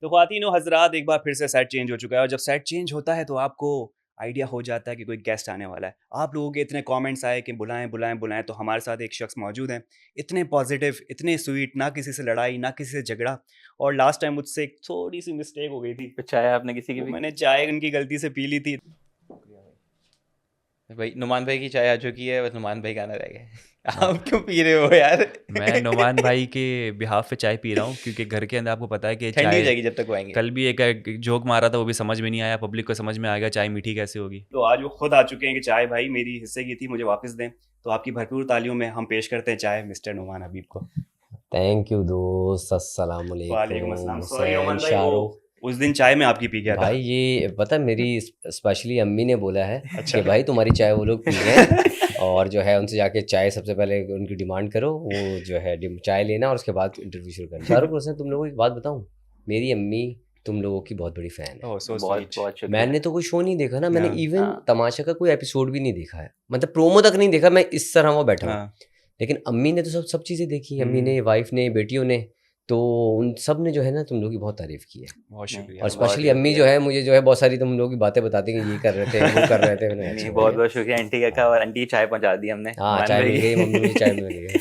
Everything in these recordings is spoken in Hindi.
तो ख्वातीन व हज़रात, एक बार फिर से सेट चेंज हो चुका है और जब सेट चेंज होता है तो आपको आइडिया हो जाता है कि कोई गेस्ट आने वाला है। आप लोगों के इतने कमेंट्स आए कि बुलाएँ, बुलाएँ, बुलाएँ, तो हमारे साथ एक शख्स मौजूद हैं। इतने पॉज़िटिव, इतने स्वीट, ना किसी से लड़ाई, ना किसी से झगड़ा। और लास्ट टाइम मुझसे एक थोड़ी-सी मिस्टेक हो गई थी। तो चाय आपने किसी की वो भी? मैंने चाय उनकी गलती से पी ली थी। भाई नुमान भाई की चाय आ चुकी है, बस नुमान भाई का आना रह गया है। हाँ, आप क्यों पी रहे हो यार? मैं नुमान भाई के बिहाफ पे चाय पी रहा हूँ क्योंकि घर के अंदर आपको पता है कि ठंडी हो चाय जाएगी जब तक वो आएंगे। कल भी एक जोक मारा था, वो भी समझ में नहीं आया, पब्लिक को समझ में आ गया चाय मीठी कैसे होगी। तो आज वो खुद आ चुके हैं कि चाय भाई मेरी हिस्से की थी, मुझे वापस दें। तो आपकी भरपूर तालियों में हम पेश करते हैं चाय मिस्टर नुमान हबीब को। थैंक यू दोस्त, अस्सलाम वालेकुम वालेकुम अस्सलाम। सॉरी हुसैन ओमन भाई, वो शाहरुख। उस दिन चाय में आपकी पी गया था। भाई ये पता है, मेरी स्पेशली अम्मी ने बोला है अच्छा। कि भाई तुम्हारी चाय वो लोग पी हैं और जो है उनसे जाके चाय सबसे पहले उनकी डिमांड करो, वो जो है चाय लेना और उसके बाद इंटरव्यू शुरू करना। शाहरुख हुसैन, तुम लोगों को एक बात बताऊं, मेरी अम्मी तुम लोगों की बहुत बड़ी फ़ैन है। ओह सो बहुत स्वीट। बहुत शुक्रिया। मैंने तो कोई शो नहीं देखा ना, मैंने हाँ, इवन हाँ। तमाशा का कोई एपिसोड भी नहीं देखा है, मतलब प्रोमो तक नहीं देखा, मैं इस तरह वहाँ बैठा हूँ। हाँ। लेकिन अम्मी ने तो सब सब चीज़ें देखी, अम्मी हम्म, ने, वाइफ ने, बेटियों ने, तो उन सब ने जो है ना तुम लोग की बहुत तारीफ़ की है। बहुत नहीं, शुक्रिया। और बहुत स्पेशली अम्मी शुक्रिया। जो है मुझे जो है बहुत सारी तुम लोगों की बातें बताती हैं कि ये कर रहे थे, वो कर रहे थे। मैंने नहीं अच्छा नहीं, हो बहुत गया। बहुत शुक्रिया आंटी का और आंटी की चाय पहुंचा दी हमने। हाँ, नुमान चाय भाई मिल गई, मम्मी मुझे चाय मिल गई।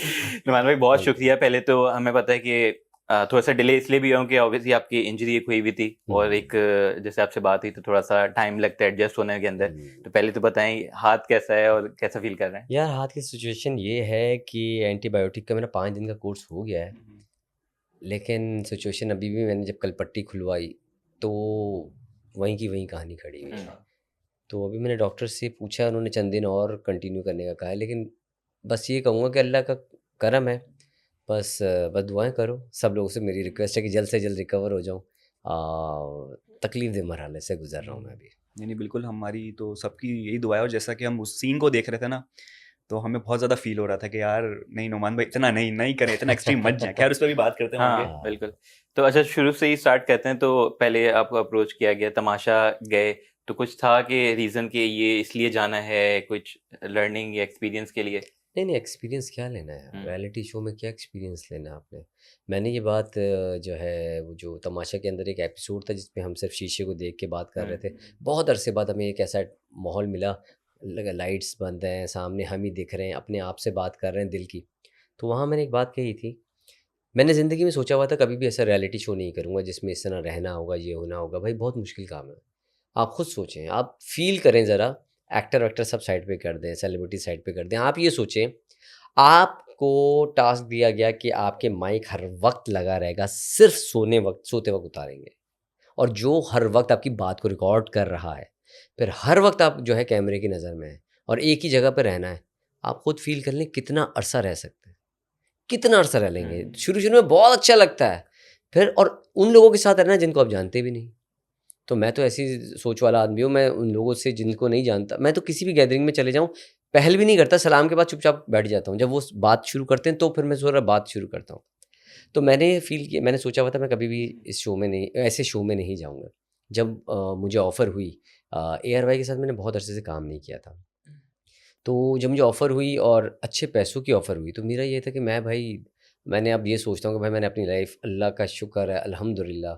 नुमान भाई बहुत हाँ, शुक्रिया। पहले तो हमें पता है कि थोड़ा सा डिले इसलिए भी हुआ कि ऑब्वियसली आपकी इंजरी एक हुई हुई थी और एक जैसे आपसे बात हुई तो थोड़ा सा टाइम लगता है एडजस्ट होने के अंदर। तो पहले तो बताएं हाथ कैसा है और कैसा फील कर रहे हैं? यार हाथ की सिचुएशन ये है कि एंटीबायोटिक का मेरा 5 दिन का कोर्स हो गया है, लेकिन सिचुएशन अभी भी, मैंने जब कल पट्टी खुलवाई तो वहीं की वहीं कहानी खड़ी हुई है। तो अभी मैंने डॉक्टर से पूछा, उन्होंने चंद दिन और कंटिन्यू करने का कहा है, लेकिन बस ये कहूँगा कि अल्लाह का करम है। बस दुआएं करो सब लोगों से, मेरी रिक्वेस्ट है कि जल्द से जल्द रिकवर हो जाऊँ। तकलीफ दे मरहले से गुजर रहा हूँ मैं अभी। नहीं नहीं, बिल्कुल हमारी तो सबकी यही दुआ है। और जैसा कि हम उस सीन को देख रहे थे ना, तो हमें बहुत ज़्यादा फील हो रहा था कि यार नहीं नुमान भाई, इतना नहीं नहीं करें, इतना एक्सट्रीम मत जाए। खैर उस पर भी बात करते होंगे। हाँ बिल्कुल। तो अच्छा, शुरू से ही स्टार्ट करते हैं। तो पहले आपको अप्रोच किया गया, तमाशा गए, तो कुछ था कि रीज़न कि ये इसलिए जाना है, कुछ लर्निंग या एक्सपीरियंस के लिए? नहीं नहीं, एक्सपीरियंस क्या लेना है रियलिटी शो में, क्या एक्सपीरियंस लेना है आपने। मैंने ये बात जो है, वो जो तमाशा के अंदर एक एपिसोड था जिसमें हम सिर्फ शीशे को देख के बात कर रहे थे, बहुत अरसे बाद हमें एक ऐसा माहौल मिला, लगा लाइट्स बंद हैं, सामने हम ही दिख रहे हैं, अपने आप से बात कर रहे हैं दिल की। तो वहाँ मैंने एक बात कही थी, मैंने ज़िंदगी में सोचा हुआ था कभी भी ऐसा रियलिटी शो नहीं करूँगा जिसमें इस तरह रहना होगा, ये होना होगा। भाई बहुत मुश्किल काम है। आप खुद सोचें, आप फ़ील करें ज़रा, एक्टर वैक्टर सब साइड पे कर दें, सेलिब्रिटी साइड पे कर दें। आप ये सोचें, आपको टास्क दिया गया कि आपके माइक हर वक्त लगा रहेगा, सिर्फ सोते वक्त उतारेंगे, और जो हर वक्त आपकी बात को रिकॉर्ड कर रहा है, फिर हर वक्त आप जो है कैमरे की नज़र में है और एक ही जगह पर रहना है। आप खुद फील कर लें कितना अरसा रह सकते हैं, कितना अरसा रह लेंगे। शुरू शुरू में बहुत अच्छा लगता है, फिर और उन लोगों के साथ रहना है जिनको आप जानते भी नहीं। तो मैं तो ऐसी सोच वाला आदमी हूँ, मैं उन लोगों से जिनको नहीं जानता, मैं तो किसी भी गैदरिंग में चले जाऊँ, पहल भी नहीं करता, सलाम के बाद चुपचाप बैठ जाता हूँ। जब वो बात शुरू करते हैं तो फिर मैं ज़रा बात शुरू करता हूँ। तो मैंने फ़ील किया, मैंने सोचा हुआ था मैं कभी भी इस शो में नहीं, ऐसे शो में नहीं जाऊँगा। जब मुझे ऑफ़र हुई, एआर वाई के साथ मैंने बहुत अरसे से काम नहीं किया था। तो जब मुझे ऑफ़र हुई और अच्छे पैसों की ऑफ़र हुई, तो मेरा ये था कि मैंने अब ये सोचता हूँ कि भाई मैंने अपनी लाइफ़, अल्लाह का शुक्र है अल्हम्दुलिल्लाह,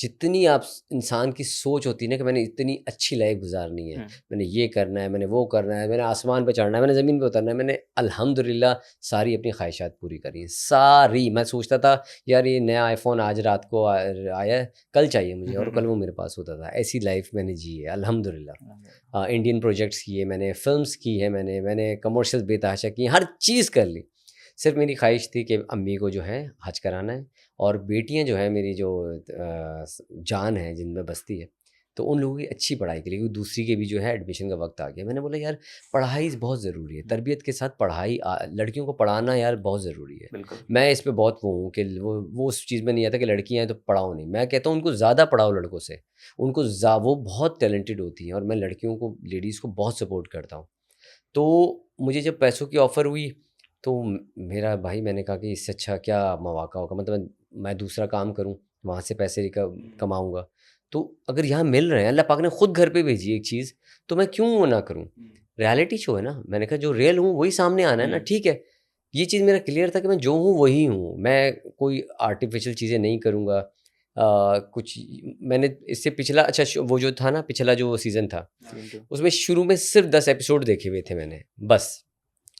जितनी आप इंसान की सोच होती है ना कि मैंने इतनी अच्छी लाइफ़ गुजारनी है, मैंने ये करना है, मैंने वो करना है, मैंने आसमान पे चढ़ना है, मैंने ज़मीन पे उतरना है, मैंने अल्हम्दुलिल्लाह सारी अपनी ख्वाहिशात पूरी करी हैं, सारी। मैं सोचता था यार ये नया आईफ़ोन आज रात को आया है, कल चाहिए मुझे, और कल वो मेरे पास होता था। ऐसी लाइफ़ मैंने जी है अल्हम्दुलिल्लाह। इंडियन प्रोजेक्ट्स किए मैंने, फ़िल्म्स की है मैंने कमर्शियल बेतहाशा की, हर चीज़ कर ली। सिर्फ़ मेरी ख़्वाहिश थी कि अम्मी को जो है हज कराना है, और बेटियाँ जो हैं मेरी, जो जान है जिनमें बसती है, तो उन लोगों की अच्छी पढ़ाई के लिए, क्योंकि दूसरी के भी जो है एडमिशन का वक्त आ गया। मैंने बोला यार पढ़ाई बहुत ज़रूरी है, तरबियत के साथ पढ़ाई, लड़कियों को पढ़ाना यार बहुत ज़रूरी है। बिल्कुल। मैं इस पे बहुत वो हूँ कि वो उस चीज़ में नहीं आता कि लड़कियाँ हैं तो पढ़ाओ नहीं। मैं कहता हूँ उनको ज़्यादा पढ़ाओ लड़कों से, वो बहुत टैलेंटेड होती हैं, और मैं लड़कियों को, लेडीज़ को बहुत सपोर्ट करता हूँ। तो मुझे जब पैसों की ऑफ़र हुई, तो मेरा भाई, मैंने कहा कि इससे अच्छा क्या मौका होगा, मतलब मैं दूसरा काम करूँ, वहाँ से पैसे कमाऊँगा। तो अगर यहाँ मिल रहे हैं, अल्लाह पाक ने खुद घर पे भेजी एक चीज़, तो मैं क्यों वो ना करूँ। रियलिटी शो है ना, मैंने कहा जो रियल हूँ वही सामने आना है ना, ठीक है। ये चीज़ मेरा क्लियर था कि मैं जो हूँ वही हूँ, मैं कोई आर्टिफिशियल चीज़ें नहीं करूँगा। कुछ मैंने इससे पिछला अच्छा वो जो था ना पिछला जो सीज़न था उसमें शुरू में सिर्फ 10 एपिसोड देखे हुए थे मैंने बस।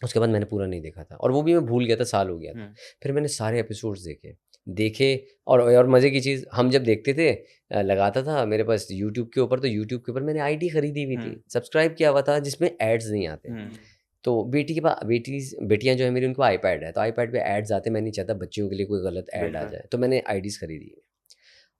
उसके बाद मैंने पूरा नहीं देखा था और वो भी मैं भूल गया था, साल हो गया था। फिर मैंने सारे एपिसोड्स देखे और मज़े की चीज़ हम जब देखते थे लगाता था मेरे पास यूट्यूब के ऊपर, तो यूट्यूब के ऊपर मैंने आईडी खरीदी हुई थी, सब्सक्राइब किया हुआ था जिसमें एड्स नहीं आते। तो बेटी के पास बेटियां जो है मेरी उनको आईपैड है, तो आईपैड पे एड्स आते, मैं नहीं चाहता बच्चियों के लिए कोई गलत ऐड आ जाए, तो मैंने आईडीज़ खरीदी है।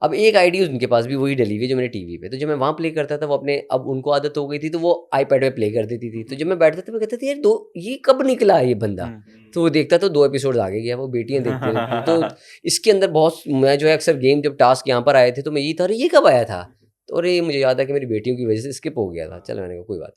अब एक आईडी उनके पास भी वही डली हुई है जो मेरे टीवी पे, तो जब मैं वहाँ प्ले करता था वो अपने, अब उनको आदत हो गई थी तो वो आईपैड पे प्ले कर देती थी, तो जब मैं बैठता था मैं कहता था यार ये कब निकला ये बंदा, तो वो देखता तो 2 एपिसोड आगे गया, वो बेटियां देखती रहती तो इसके अंदर बहुत, मैं जो है अक्सर गेम जब टास्क यहाँ पर आए थे तो मैं यही था, अरे ये कब आया था, तो अरे मुझे याद है कि मेरी बेटियों की वजह से स्किप हो गया था, चलो मैंने कहा कोई बात।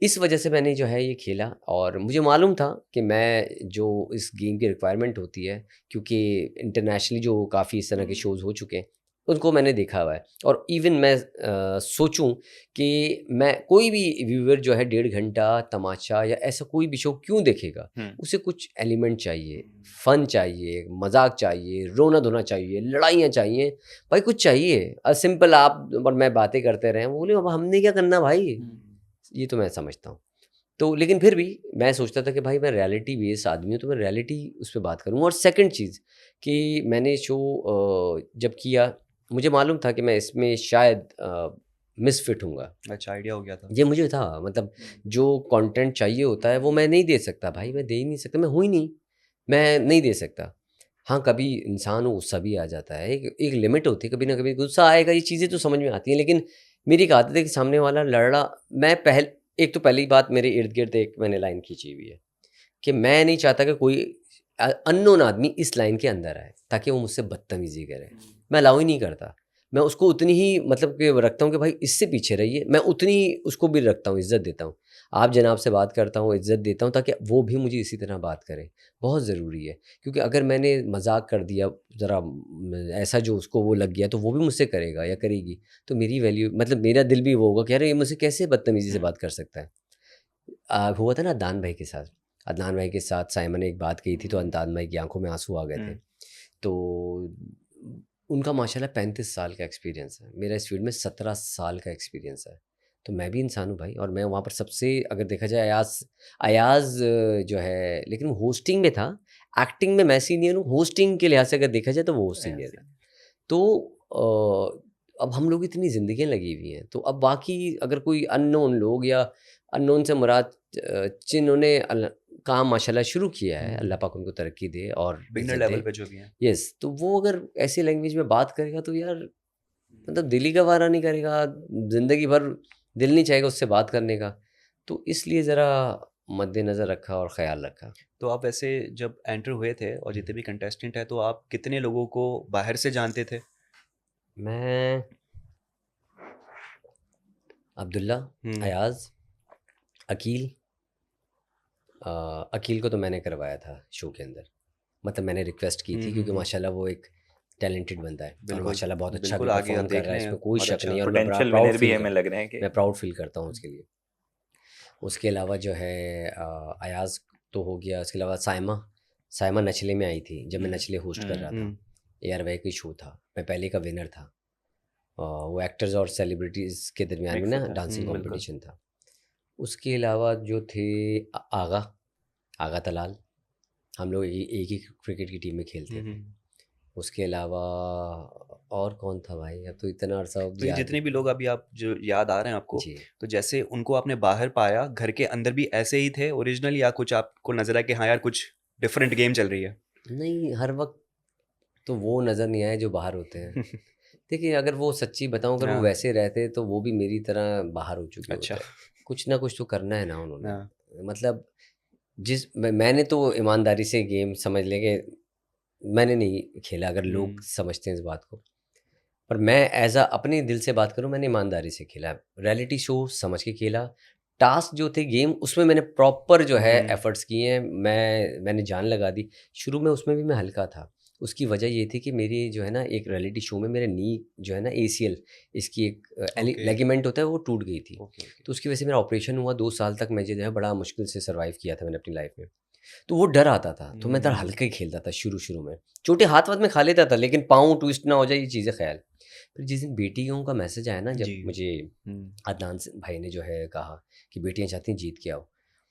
इस वजह से मैंने जो है ये खेला और मुझे मालूम था कि मैं जो इस गेम की रिक्वायरमेंट होती है, क्योंकि इंटरनेशनली जो काफ़ी इस तरह के शोज़ हो चुके हैं उनको मैंने देखा हुआ है, और इवन मैं सोचूं कि मैं कोई भी व्यूअर जो है 1.5 घंटा तमाशा या ऐसा कोई भी शो क्यों देखेगा, उसे कुछ एलिमेंट चाहिए, फन चाहिए, मजाक चाहिए, रोना धोना चाहिए, लड़ाइयाँ चाहिए, भाई कुछ चाहिए। सिंपल आप और मैं बातें करते रहे, वो बोले अब हमने क्या करना भाई, ये तो मैं समझता हूँ। तो लेकिन फिर भी मैं सोचता था कि भाई मैं रियलिटी बेस्ड आदमी हूँ तो मैं रियलिटी उस पर बात करूँ। और सेकंड चीज़ कि मैंने शो जब किया मुझे मालूम था कि मैं इसमें शायद मिसफिट हूँगा। अच्छा, आइडिया हो गया था। ये मुझे था, मतलब जो कंटेंट चाहिए होता है वो मैं नहीं दे सकता भाई, मैं दे ही नहीं सकता, मैं हूँ ही नहीं, मैं नहीं दे सकता। हाँ, कभी इंसान को गुस्सा भी आ जाता है, एक लिमिट होती है, कभी ना कभी गुस्सा आएगा, ये चीज़ें तो समझ में आती हैं। लेकिन मेरी एक आदत है कि सामने वाला लड़ रहा, मैं एक तो पहली बात मेरे इर्द-गिर्द एक मैंने लाइन खींची हुई है कि मैं नहीं चाहता कि कोई अननोन आदमी इस लाइन के अंदर आए ताकि वो मुझसे बदतमीज़ी करे। मैं अलाउ ही नहीं करता। मैं उसको उतनी ही मतलब कि रखता हूँ कि भाई इससे पीछे रहिए, मैं उतनी ही उसको भी रखता हूँ, इज़्ज़त देता हूँ। आप जनाब से बात करता हूँ, इज़्ज़त देता हूँ ताकि वो भी मुझे इसी तरह बात करे। बहुत ज़रूरी है, क्योंकि अगर मैंने मज़ाक कर दिया ज़रा ऐसा जो उसको वो लग गया तो वो भी मुझसे करेगा या करेगी, तो मेरी वैल्यू मतलब मेरा दिल भी वो होगा कि अरे ये मुझसे कैसे बदतमीज़ी से बात कर सकता है। हुआ था ना अदनान भाई के साथ, अदनान भाई के साथ साइमन ने एक बात कही थी तो अदनान भाई की आंखों में आंसू आ गए थे। तो उनका माशाल्लाह 35 साल का एक्सपीरियंस है, मेरा इस फील्ड में 17 साल का एक्सपीरियंस है। तो मैं भी इंसान हूँ भाई, और मैं वहाँ पर सबसे अगर देखा जाए अयाज़ जो है, लेकिन वो होस्टिंग में था, एक्टिंग में मैं सीनियर हूँ, होस्टिंग के लिहाज से अगर देखा जाए तो वो सीनियर है। तो अब हम लोग इतनी ज़िंदगियाँ लगी हुई हैं, तो अब बाकी अगर कोई अननोन लोग या अननोन से मुराद जिन्होंने काम माशाल्लाह शुरू किया है, अल्लाह पाक उनको तरक्की दे और बिगिनर इज़्ज़त लेवल दे। पे जो भी हैं। यस, तो वो अगर ऐसी लैंग्वेज में बात करेगा तो यार मतलब दिल ही गवारा नहीं करेगा, ज़िंदगी भर दिल नहीं चाहेगा उससे बात करने का। तो इसलिए ज़रा मद्देनज़र रखा और ख़्याल रखा। तो आप वैसे जब एंटर हुए थे और जितने भी कंटेस्टेंट हैं, तो आप कितने लोगों को बाहर से जानते थे? मैं अब्दुल्ला, अयाज़, अकील अकील को तो मैंने करवाया था शो के अंदर, मतलब मैंने रिक्वेस्ट की थी क्योंकि माशाल्लाह वो एक टैलेंटेड बंदा है और बिल्कुल, माशाल्लाह बहुत अच्छा भी बिल्कुल आगे परफॉर्म आप कर देख रहा है, रहे हैं, इसमें कोई बहुत शक अच्छा। नहीं है और मैं बड़ा पोटेंशियल प्राउड विनर भी फील हमें लग रहे हैं कि मैं प्राउड फील करता हूँ उसके लिए। उसके अलावा जो है अयाज़ तो हो गया, उसके अलावा साइमा नचले में आई थी जब मैं नचले होस्ट कर रहा था, ARY का शो था, मैं पहले का विनर था। वो एक्टर्स और सेलिब्रिटीज़ के दरमियान में ना डांसिंग कॉम्पिटिशन था। उसके अलावा जो थे आगा तलाल, हम लोग एक ही क्रिकेट की टीम में खेलते थे। उसके अलावा और कौन था भाई, अब तो इतना अरसा तो ये जितने भी लोग अभी आप जो याद आ रहे हैं आपको, जी। तो जैसे उनको आपने बाहर पाया, घर के अंदर भी ऐसे ही थे ओरिजिनल, या कुछ आपको नज़र आया कि हाँ यार कुछ डिफरेंट गेम चल रही है? नहीं, हर वक्त तो वो नज़र नहीं आए जो बाहर होते हैं। देखिए अगर वो सच्ची बताऊँ, अगर वो हाँ, वैसे रहते तो वो भी मेरी तरह बाहर हो चुके अच्छा। होते। कुछ ना कुछ तो करना है ना उन्होंने। हाँ, मतलब मैंने तो ईमानदारी से गेम समझ लें कि मैंने नहीं खेला, अगर लोग समझते हैं इस बात को। पर मैं ऐज़ अपने दिल से बात करूँ, मैंने ईमानदारी से खेला। रियलिटी शो समझ के खेला। टास्क जो थे गेम उसमें मैंने प्रॉपर जो है एफ़र्ट्स किए हैं। मैंने जान लगा दी। शुरू में उसमें भी मैं हल्का था। उसकी वजह ये थी कि मेरी जो है ना एक रियलिटी शो में मेरे नी जो है ना ACL इसकी एक ओके। लिगामेंट होता है वो टूट गई थी। Okay, okay. तो उसकी वजह से मेरा ऑपरेशन हुआ। 2 साल तक मैं जो है बड़ा मुश्किल से सर्वाइव किया था मैंने अपनी लाइफ़ में। तो वो डर आता था, तो मैं इधर हल्का ही खेलता था शुरू में, चोटें हाथ वाथ में खा लेता था, लेकिन पाँव ट्विस्ट ना हो जाए ये चीज़ें ख्याल। फिर जिस दिन बेटियों का मैसेज आया ना, जब जी। मुझे अदनान भाई ने जो है कहा कि बेटियां चाहती हैं जीत के आओ,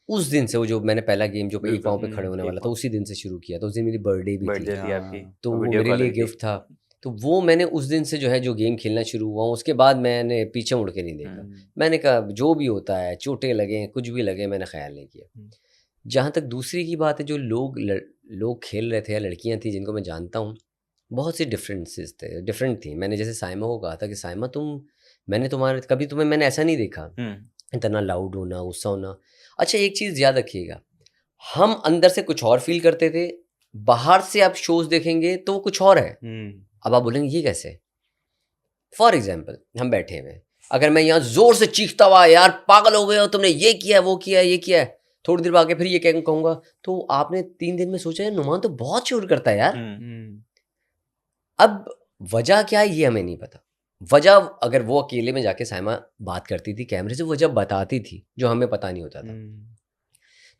उस दिन से वो जो मैंने पहला गेम जो एक बिल्कुल, पाँव पे खड़े होने एक वाला था, पाँव। उसी दिन से शुरू किया था। उस दिन मेरी बर्थडे भी थी, बर्थडे थी हाँ। आपकी तो और वो वीडियो मेरे कॉल लिए हुई थी। गिफ्ट था। तो वो मैंने उस दिन से जो है जो गेम खेलना शुरू हुआ, उसके बाद मैंने पीछे मुड़ के नहीं देखा। मैंने कहा जो भी होता है, चोटें लगें कुछ भी लगे, मैंने ख्याल नहीं किया। जहाँ तक दूसरी की बात है, जो लोग खेल रहे थे या लड़कियाँ थी जिनको मैं जानता हूँ, बहुत सी डिफरेंट थी। मैंने जैसे साइमा को कहा था कि साइमा मैंने कभी तुम्हें मैंने ऐसा नहीं देखा, इतना लाउड होना, गुस्सा होना। अच्छा एक चीज़ याद रखिएगा, हम अंदर से कुछ और फील करते थे, बाहर से आप शोज देखेंगे तो वो कुछ और है। अब आप बोलेंगे ये कैसे? फॉर एग्जाम्पल हम बैठे हुए, अगर मैं यहाँ जोर से चीखता हुआ यार पागल हो गए हो तुमने, ये किया वो किया ये किया है, थोड़ी देर बाद फिर ये कहूँगा, तो आपने 3 दिन में सोचा है नुमान तो बहुत शोर करता है यार। अब वजह क्या है ये हमें नहीं पता। वजह अगर वो अकेले में जाके साइमा बात करती थी कैमरे से, वो जब बताती थी जो हमें पता नहीं होता था।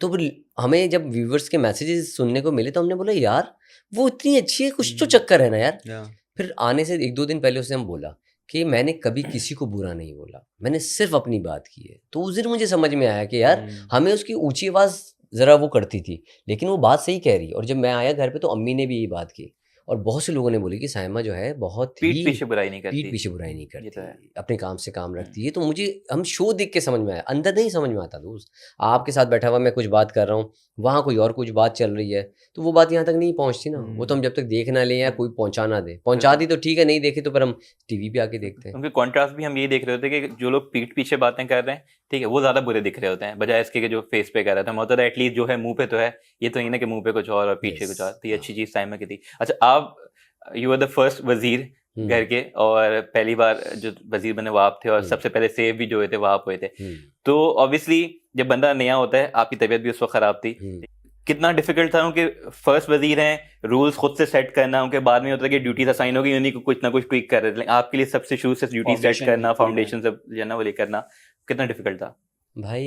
तो फिर हमें जब व्यूवर्स के मैसेजेस सुनने को मिले तो हमने बोला यार वो इतनी अच्छी है, कुछ तो चक्कर है ना यार। फिर आने से 1-2 दिन पहले उसने हम बोला कि मैंने कभी किसी को बुरा नहीं बोला, मैंने सिर्फ अपनी बात की है। तो उस दिन मुझे समझ में आया कि यार हमें उसकी ऊंची आवाज़ ज़रा वो करती थी, लेकिन वो बात सही कह रही। और जब मैं आया घर पे तो अम्मी ने भी ये बात की, और बहुत से लोगों ने बोली कि साइमा जो है बहुत ही पीठ पीछे बुराई नहीं पीठ करती। पीछे बुराई नहीं ये तो है। करती, अपने काम से काम रखती है। तो मुझे हम शो देख के समझ में आया, अंदर नहीं समझ में आता दोस्त। आपके साथ बैठा हुआ मैं कुछ बात कर रहा हूँ, वहाँ कोई और कुछ बात चल रही है, तो वो बात यहाँ तक नहीं पहुँचती ना। वो तो हम जब तक देख ना लें या कोई पहुँचा ना दे, पहुँचा दी तो ठीक है, नहीं देखे तो फिर हम टीवी पे आके देखते हैं। क्योंकि कॉन्ट्रास्ट भी हम ये देख रहे होते हैं कि जो लोग पीठ पीछे बातें कर रहे हैं, ठीक है, वो ज्यादा बुरे दिख रहे होते हैं बजाय इसके कि जो फेस पे कर रहा था। मतलब एटलीस्ट जो है मुंह पे तो है, ये तो नहीं ना कि मुंह पे कुछ और पीछे कुछ और। तो ये अच्छी चीज साइमा की थी। अच्छा, आप यू आर द फर्स्ट वजीर घर के, और पहली बार जो वजीर बने वो आप थे, और सबसे पहले सेव भी जो हुए थे वो आप हुए थे। तो ऑब्वियसली जब बंदा नया होता है, आपकी तबीयत भी उस वक्त खराब थी, कितना डिफिकल्ट था उनके फर्स्ट वजीर हैं, रूल्स खुद से सेट करना, उनके बाद में होता है कि ड्यूटी असाइन होगी, उन्हीं को कुछ ना कुछ ट्वीक कर रहे थे, आपके लिए सबसे शुरू से ड्यूटी सेट करना, फाउंडेशन सब जो है ना वो ले करना, कितना डिफिकल्ट था? भाई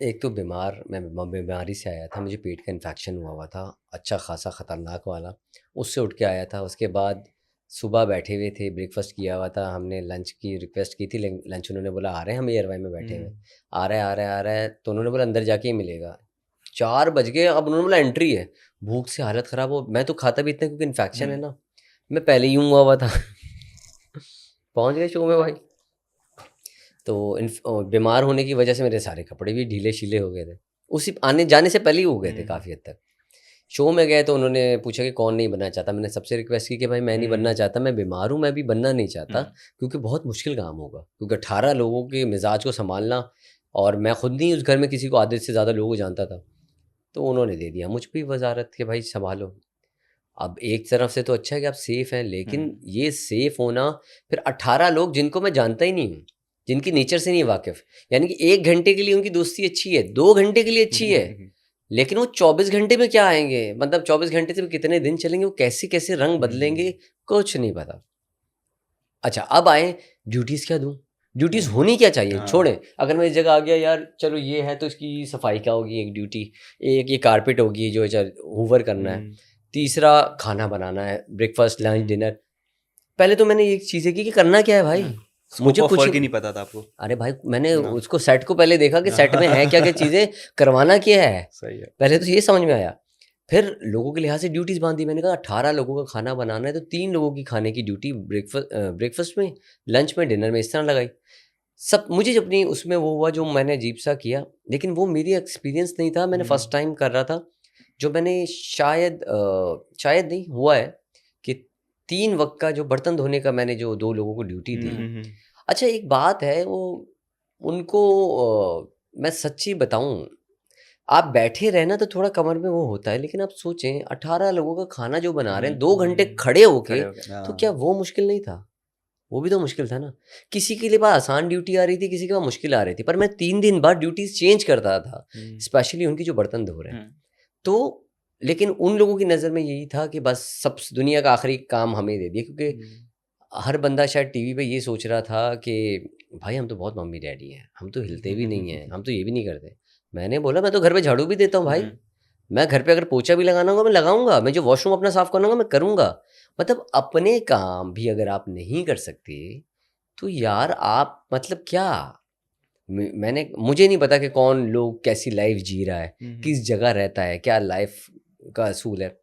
एक तो मैं बीमारी से आया था, मुझे पेट का इन्फेक्शन हुआ था, अच्छा खासा ख़तरनाक वाला। उससे उठ के आया था। उसके बाद सुबह बैठे हुए थे, ब्रेकफास्ट किया हुआ था हमने, लंच की रिक्वेस्ट की थी, लेकिन लंच उन्होंने बोला आ रहे हैं हम एयरवाई में बैठे हुए, आ रहा है, तो उन्होंने बोला अंदर जाके ही मिलेगा। 4 बज गए, अब उन्होंने बोला एंट्री है। भूख से हालत ख़राब हो, मैं तो खाता भी इतना क्योंकि इन्फेक्शन है ना, मैं पहले ही हुआ था पहुँच गए शो में भाई। तो बीमार होने की वजह से मेरे सारे कपड़े भी ढीले शीले हो गए थे, उसी आने जाने से पहले ही हो गए थे काफ़ी हद तक। शो में गए तो उन्होंने पूछा कि कौन नहीं बनना चाहता, मैंने सबसे रिक्वेस्ट की कि भाई मैं नहीं बनना चाहता, मैं बीमार हूँ, मैं भी बनना नहीं चाहता, क्योंकि बहुत मुश्किल काम होगा, क्योंकि 18 लोगों के मिजाज को संभालना, और मैं खुद नहीं उस घर में किसी को आधे से ज़्यादा लोगों को जानता था। तो उन्होंने दे दिया मुझ पर वजारत कि भाई संभालो। अब एक तरफ से तो अच्छा है कि आप सेफ़ हैं, लेकिन ये सेफ़ होना, फिर 18 लोग जिनको मैं जानता ही नहीं हूँ, जिनकी नेचर से नहीं वाकिफ़, यानी कि 1 घंटे के लिए उनकी दोस्ती अच्छी है, 2 घंटे के लिए अच्छी है, लेकिन वो 24 घंटे में क्या आएंगे, मतलब 24 घंटे से कितने दिन चलेंगे, वो कैसे कैसे रंग बदलेंगे, कुछ नहीं पता। अच्छा अब आए ड्यूटीज़ क्या दूँ, ड्यूटीज़ होनी क्या चाहिए, छोड़ें। अगर मैं इस जगह आ गया यार चलो ये है तो इसकी सफाई क्या होगी, एक ड्यूटी, एक ये कारपेट होगी जो हूवर करना है, तीसरा खाना बनाना है, ब्रेकफास्ट लंच डिनर। पहले तो मैंने ये चीज़ें की कि करना क्या है भाई, मुझे कुछ ही नहीं पता था आपको। अरे भाई मैंने उसको सेट को पहले देखा कि सेट में है क्या क्या चीज़ें, करवाना क्या है, सही है। पहले तो ये समझ में आया। फिर लोगों के लिहाज से ड्यूटीज़ बांधी, मैंने कहा 18 लोगों का खाना बनाना है तो 3 लोगों की खाने की ड्यूटी ब्रेकफास्ट में, लंच में, डिनर में, इस तरह लगाई। सब मुझे जब अपनी उसमें वो हुआ जो मैंने अजीब सा किया, लेकिन वो मेरी एक्सपीरियंस नहीं था, मैंने फर्स्ट टाइम कर रहा था। जो मैंने शायद नहीं हुआ है कि 3 वक्त का जो बर्तन धोने का मैंने जो 2 लोगों को ड्यूटी दी। अच्छा एक बात है, वो उनको मैं सच्ची बताऊं, आप बैठे रहना तो थोड़ा कमर में वो होता है, लेकिन आप सोचें 18 लोगों का खाना जो बना रहे हैं 2 घंटे खड़े होके, तो क्या वो मुश्किल नहीं था? वो भी तो मुश्किल था ना। किसी के लिए पास आसान ड्यूटी आ रही थी, किसी के पास मुश्किल आ रही थी, पर मैं 3 दिन बाद ड्यूटीज चेंज करता था, स्पेशली उनकी जो बर्तन धो रहे हैं। तो लेकिन उन लोगों की नज़र में यही था कि बस सब दुनिया का आखिरी काम हमें दे दिया, क्योंकि हर बंदा शायद टीवी पे ये सोच रहा था कि भाई हम तो बहुत मम्मी डैडी हैं, हम तो हिलते भी नहीं हैं, हम तो ये भी नहीं करते। मैंने बोला मैं तो घर पे झाड़ू भी देता हूँ भाई, मैं घर पे अगर पोछा भी लगाना होगा मैं लगाऊंगा, मैं जो वॉशरूम अपना साफ करना होगा मैं करूंगा। मतलब अपने काम भी अगर आप नहीं कर सकते तो यार आप मतलब क्या, मैंने मुझे नहीं पता कि कौन लोग कैसी लाइफ जी रहा है, किस जगह रहता है, क्या लाइफ का असूल है।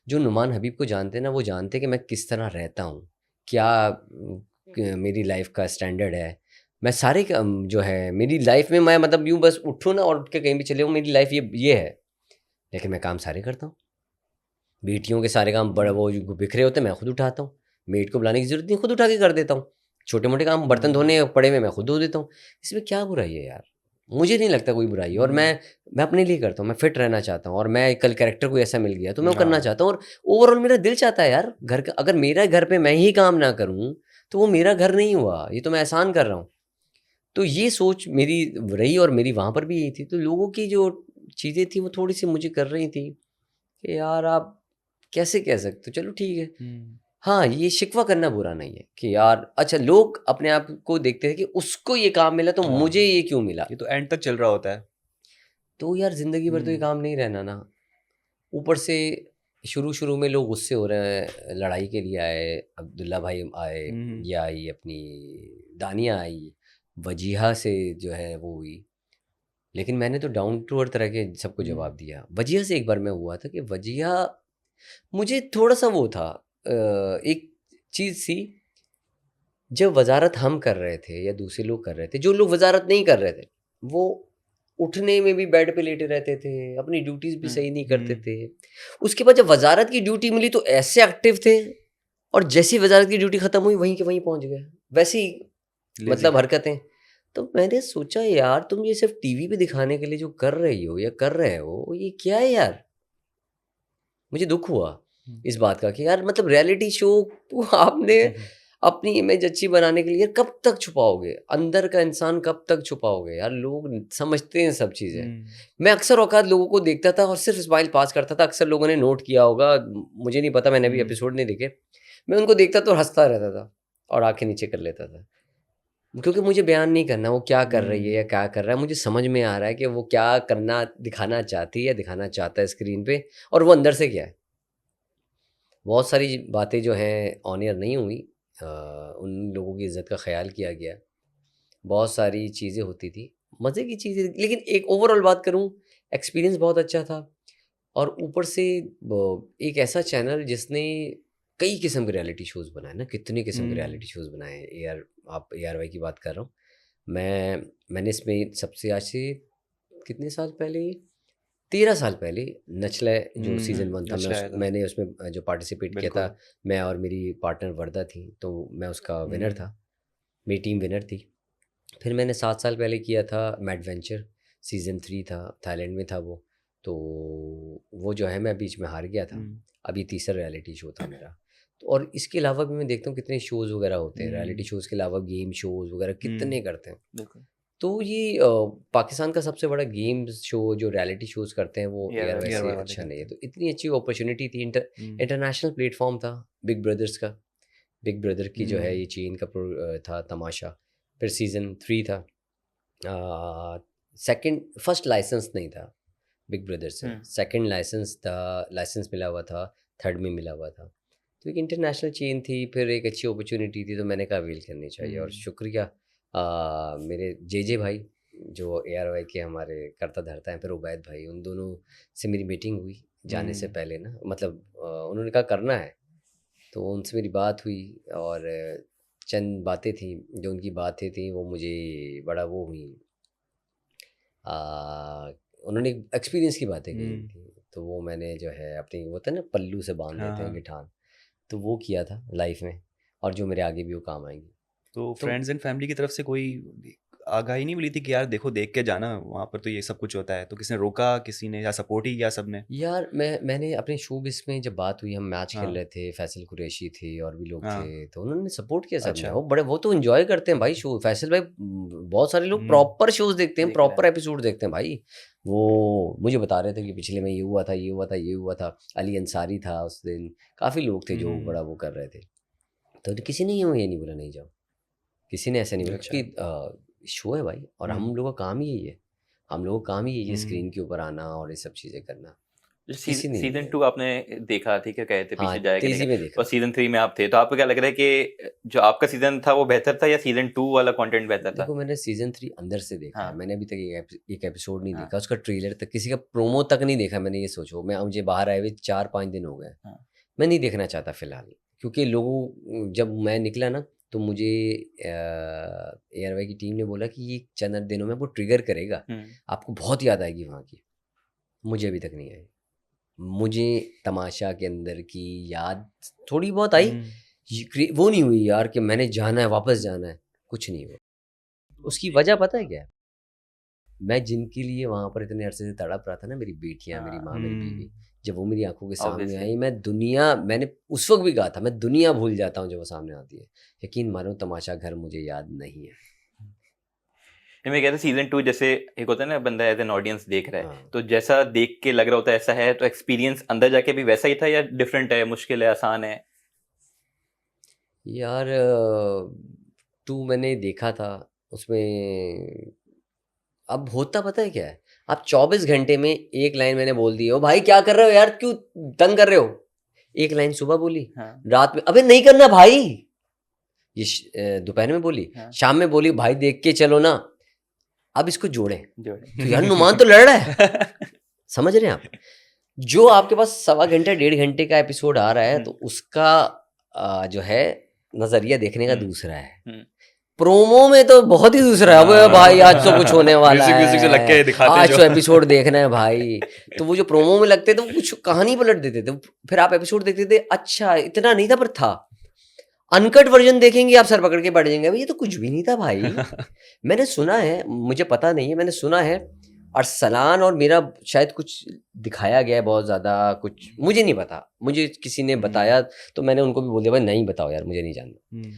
जो नुमान हबीब को जानते हैं ना वो जानते हैं कि मैं किस तरह रहता हूँ, क्या मेरी लाइफ का स्टैंडर्ड है। मैं सारे जो है मेरी लाइफ में मैं मतलब यूँ बस उठूँ ना और उठ के कहीं भी चले हूँ, मेरी लाइफ ये है, लेकिन मैं काम सारे करता हूँ। बेटियों के सारे काम बड़ा वो जो बिखरे होते हैं मैं खुद उठाता हूँ, मेड को बुलाने की जरूरत नहीं, खुद उठा के कर देता हूँ। छोटे मोटे काम बर्तन धोने पड़े हुए मैं खुद धो देता हूँ। इसमें क्या बुराई है यार, मुझे नहीं लगता कोई बुराई है। और मैं अपने लिए करता हूँ, मैं फिट रहना चाहता हूँ, और मैं कल कैरेक्टर को ऐसा मिल गया तो मैं वो करना चाहता हूँ। और ओवरऑल मेरा दिल चाहता है यार घर का, अगर मेरा घर पे मैं ही काम ना करूँ तो वो मेरा घर नहीं हुआ, ये तो मैं एहसान कर रहा हूँ। तो ये सोच मेरी रही और मेरी वहाँ पर भी यही थी। तो लोगों की जो चीज़ें थी वो थोड़ी सी मुझे कर रही थी कि यार आप कैसे कह सकते हो, चलो ठीक है। हाँ, ये शिकवा करना बुरा नहीं है कि यार अच्छा लोग अपने आप को देखते हैं कि उसको ये काम मिला तो मुझे ये क्यों मिला। ये तो एंड तक चल रहा होता है। तो यार ज़िंदगी भर तो ये काम नहीं रहना ना। ऊपर से शुरू में लोग गुस्से हो रहे हैं, लड़ाई के लिए आए, अब्दुल्ला भाई आए, ये आई अपनी दानिया आई, वजीहा से जो है वो हुई। लेकिन मैंने तो डाउन टू अर्थ रह के सबको जवाब दिया। वजीहा से एक बार मैं हुआ था कि वजीहा मुझे थोड़ा-सा वो था, एक चीज़ थी, जब वज़ारत हम कर रहे थे या दूसरे लोग कर रहे थे, जो लोग वज़ारत नहीं कर रहे थे, वो उठने में भी बेड पे लेटे रहते थे, अपनी ड्यूटीज़ भी सही नहीं करते थे। उसके बाद जब वज़ारत की ड्यूटी मिली तो ऐसे एक्टिव थे, और जैसे ही वज़ारत की ड्यूटी ख़त्म हुई वहीं के वहीं पहुँच गए। वैसी मतलब हरकतें। तो मैंने सोचा यार तुम ये सिर्फ़ टीवी पे दिखाने के लिए जो कर रही हो या कर रहे हो, ये क्या है यार? मुझे दुःख हुआ इस बात का कि यार मतलब रियलिटी शो आपने अपनी इमेज अच्छी बनाने के लिए यार कब तक छुपाओगे? अंदर का इंसान कब तक छुपाओगे? यार लोग समझते हैं सब चीज़ें। मैं अक्सर औकात लोगों को देखता था और सिर्फ़ स्माइल पास करता था। अक्सर लोगों ने नोट किया होगा, मुझे नहीं पता, मैंने अभी एपिसोड नहीं देखे। मैं उनको देखता तो हँसता रहता था और आँखें नीचे कर लेता था। क्योंकि मुझे बयान नहीं करना वो क्या कर रही है या क्या कर रहा है, मुझे समझ में आ रहा है कि वो क्या करना दिखाना चाहती है या दिखाना चाहता है स्क्रीन पे, और वो अंदर से क्या है। बहुत सारी बातें जो हैं ऑन एयर नहीं हुई, उन लोगों की इज़्ज़त का ख़्याल किया गया। बहुत सारी चीज़ें होती थी, मज़े की चीज़ें, लेकिन एक ओवरऑल बात करूँ, एक्सपीरियंस बहुत अच्छा था। और ऊपर से एक ऐसा चैनल जिसने कई किस्म के रियलिटी शोज़ बनाए ना, कितने किस्म के रियलिटी शोज़ बनाए हैं। आप AR वाई की बात कर रहा हूँ। मैंने इसमें सबसे आज से कितने साल पहले, 13 साल पहले नचले जो सीज़न 1 था, मैंने उसमें जो पार्टिसिपेट किया था, मैं और मेरी पार्टनर वर्दा थी, तो मैं उसका विनर था, मेरी टीम विनर थी। फिर मैंने 7 साल पहले किया था मैडवेंचर, सीज़न 3 था, थाईलैंड में था वो। तो वो जो है मैं बीच में हार गया था। अब ये तीसरा रियलिटी शो था मेरा। तो और इसके अलावा भी मैं देखता हूँ कितने शोज़ वगैरह होते हैं, रियलिटी शोज़ के अलावा गेम शोज़ वगैरह कितने करते हैं। बिल्कुल। तो ये पाकिस्तान का सबसे बड़ा गेम शो जो रियलिटी शोज़ करते हैं वो AR वैसे वाले अच्छा नहीं है। करते तो इतनी अच्छी अपॉर्चुनिटी थी, इंटरनेशनल प्लेटफ़ॉर्म था बिग ब्रदर्स का। बिग ब्रदर की जो है ये चेन का था तमाशा। फिर सीज़न 3 था। सेकंड फर्स्ट लाइसेंस नहीं था बिग ब्रदर से, सेकंड लाइसेंस था, लाइसेंस मिला हुआ था, थर्ड में मिला हुआ था। तो एक इंटरनेशनल चेन थी, फिर एक अच्छी अपॉर्चुनिटी थी तो मैंने कहा अवेल करनी चाहिए। और शुक्रिया मेरे जे भाई जो AR वाई के हमारे करता धरता हैं, फिर उबैद भाई, उन दोनों से मेरी मीटिंग हुई जाने से पहले ना, मतलब उन्होंने कहा करना है, तो उनसे मेरी बात हुई और चंद बातें थी, जो उनकी बातें थी वो मुझे बड़ा वो हुई। उन्होंने एक्सपीरियंस की बातें कही थी, तो वो मैंने जो है अपनी वो होता है ना पल्लू से बांध देते हैं गिठान, तो वो किया था लाइफ में, और जो मेरे आगे भी वो काम आएंगी। तो फ्रेंड्स एंड फैमिली की तरफ से कोई आगाही नहीं मिली थी कि यार देखो देख के जाना, वहाँ पर तो ये सब कुछ होता है? तो किसी ने रोका, किसी ने, या सपोर्ट ही किया सबने? यार मैंने अपने शोबिस में जब बात हुई, हम मैच खेल हाँ। रहे थे, फैसल कुरैशी थे और भी लोग हाँ। थे, तो उन्होंने सपोर्ट किया सबने। अच्छा। वो तो एंजॉय करते हैं भाई शो। फैसल भाई बहुत सारे लोग प्रॉपर शोज देखते हैं, देख रहे प्रॉपर एपिसोड देखते हैं भाई। वो मुझे बता रहे थे कि पिछले में ये हुआ था, ये हुआ था, ये हुआ था। अली अंसारी था उस दिन, काफ़ी लोग थे जो बड़ा वो कर रहे थे। तो किसी ने ये नहीं बोला नहीं जाओ, किसी ने ऐसा नहीं बोला, अच्छा। क्योंकि शो है भाई और हम लोगों का काम ही यही है। हम लोगों का काम ही है ये स्क्रीन हम्म, के ऊपर आना और ये सब चीज़ें करना, किसी ने नहीं सीजन किया। 2 आपने देखा, ठीक है, कहे थे हाँ, पीछे जाया तेज़ी करेगा, में और देखा। सीजन 3 में आप थे, तो आपको क्या लग रहा है कि जो आपका सीजन था वो बेहतर था या सीजन 2 वाला कंटेंट बेहतर था? देखो मैंने सीज़न 3 अंदर से देखा है, हाँ, मैंने अभी तक एक एपिसोड नहीं हाँ, देखा, उसका ट्रेलर तक, किसी का प्रोमो तक नहीं देखा मैंने, ये सोचो। मुझे बाहर आए हुए 4-5 दिन हो गए। हाँ, मैं नहीं देखना चाहता फ़िलहाल, क्योंकि लोगों जब मैं निकला ना तो मुझे एआरवाई की टीम ने बोला कि ये चंद दिनों में आपको ट्रिगर करेगा, आपको बहुत याद आएगी वहाँ की। मुझे अभी तक नहीं आई। मुझे तमाशा के अंदर की याद थोड़ी बहुत आई, हम्म, वो नहीं हुई यार कि मैंने जाना है, वापस जाना है, कुछ नहीं हुआ। उसकी वजह पता है क्या है? मैं जिनके लिए वहाँ पर इतने अरसे से तड़प रहा था ना, मेरी बेटियाँ, मेरी हाँ, माँ, मेरी बीवी, हम्म, जब वो मेरी आंखों के सामने ऑब्वियसली। आई, मैंने उस वक्त भी कहा था, मैं दुनिया भूल जाता हूँ जब वो सामने आती है। यकीन मानो तमाशा घर मुझे याद नहीं है। मैं कहता सीजन 2 जैसे एक होता है ना, बंदा एज एन ऑडियंस देख रहा है, हाँ तो जैसा देख के लग रहा होता है ऐसा है, तो एक्सपीरियंस अंदर जाके भी वैसा ही था या डिफरेंट है, मुश्किल है, आसान है? यार, 2 मैंने देखा था, उसमें अब होता पता है क्या है, आप 24 घंटे में एक लाइन मैंने बोल दी, ओ भाई क्या कर रहे हो यार, क्यों तंग कर रहे हो, एक लाइन सुबह बोली, हाँ, रात में अबे नहीं करना भाई, ये दोपहर में बोली, हाँ, शाम में बोली भाई देख के चलो ना, अब इसको जोड़ें जोड़े। तो यार नुमान तो लड़ रहा है, समझ रहे हैं आप? जो आपके पास 1.25 घंटा 1.5 घंटे का एपिसोड आ रहा है तो उसका जो है नजरिया देखने का दूसरा है, प्रोमो में तो बहुत ही दूसरा है। अबे भाई आज तो कुछ होने वाला म्यूजिक म्यूजिक से लग है, के दिखाते हैं आज जो तो एपिसोड देखना है भाई। तो वो जो प्रोमो में लगते थे वो कुछ कहानी पलट देते थे, फिर आप एपिसोड देखते थे, अच्छा इतना नहीं था पर था। अनकट वर्जन देखेंगे आप सर पकड़ के बैठ जाएंगे, भाई ये तो कुछ भी नहीं था भाई। मैंने सुना है, मुझे पता नहीं है, मैंने सुना है अरसलान और मेरा शायद कुछ दिखाया गया है बहुत ज़्यादा, कुछ मुझे नहीं पता, मुझे किसी ने बताया तो मैंने उनको भी बोल दिया भाई नहीं बताओ यार, मुझे नहीं जानना।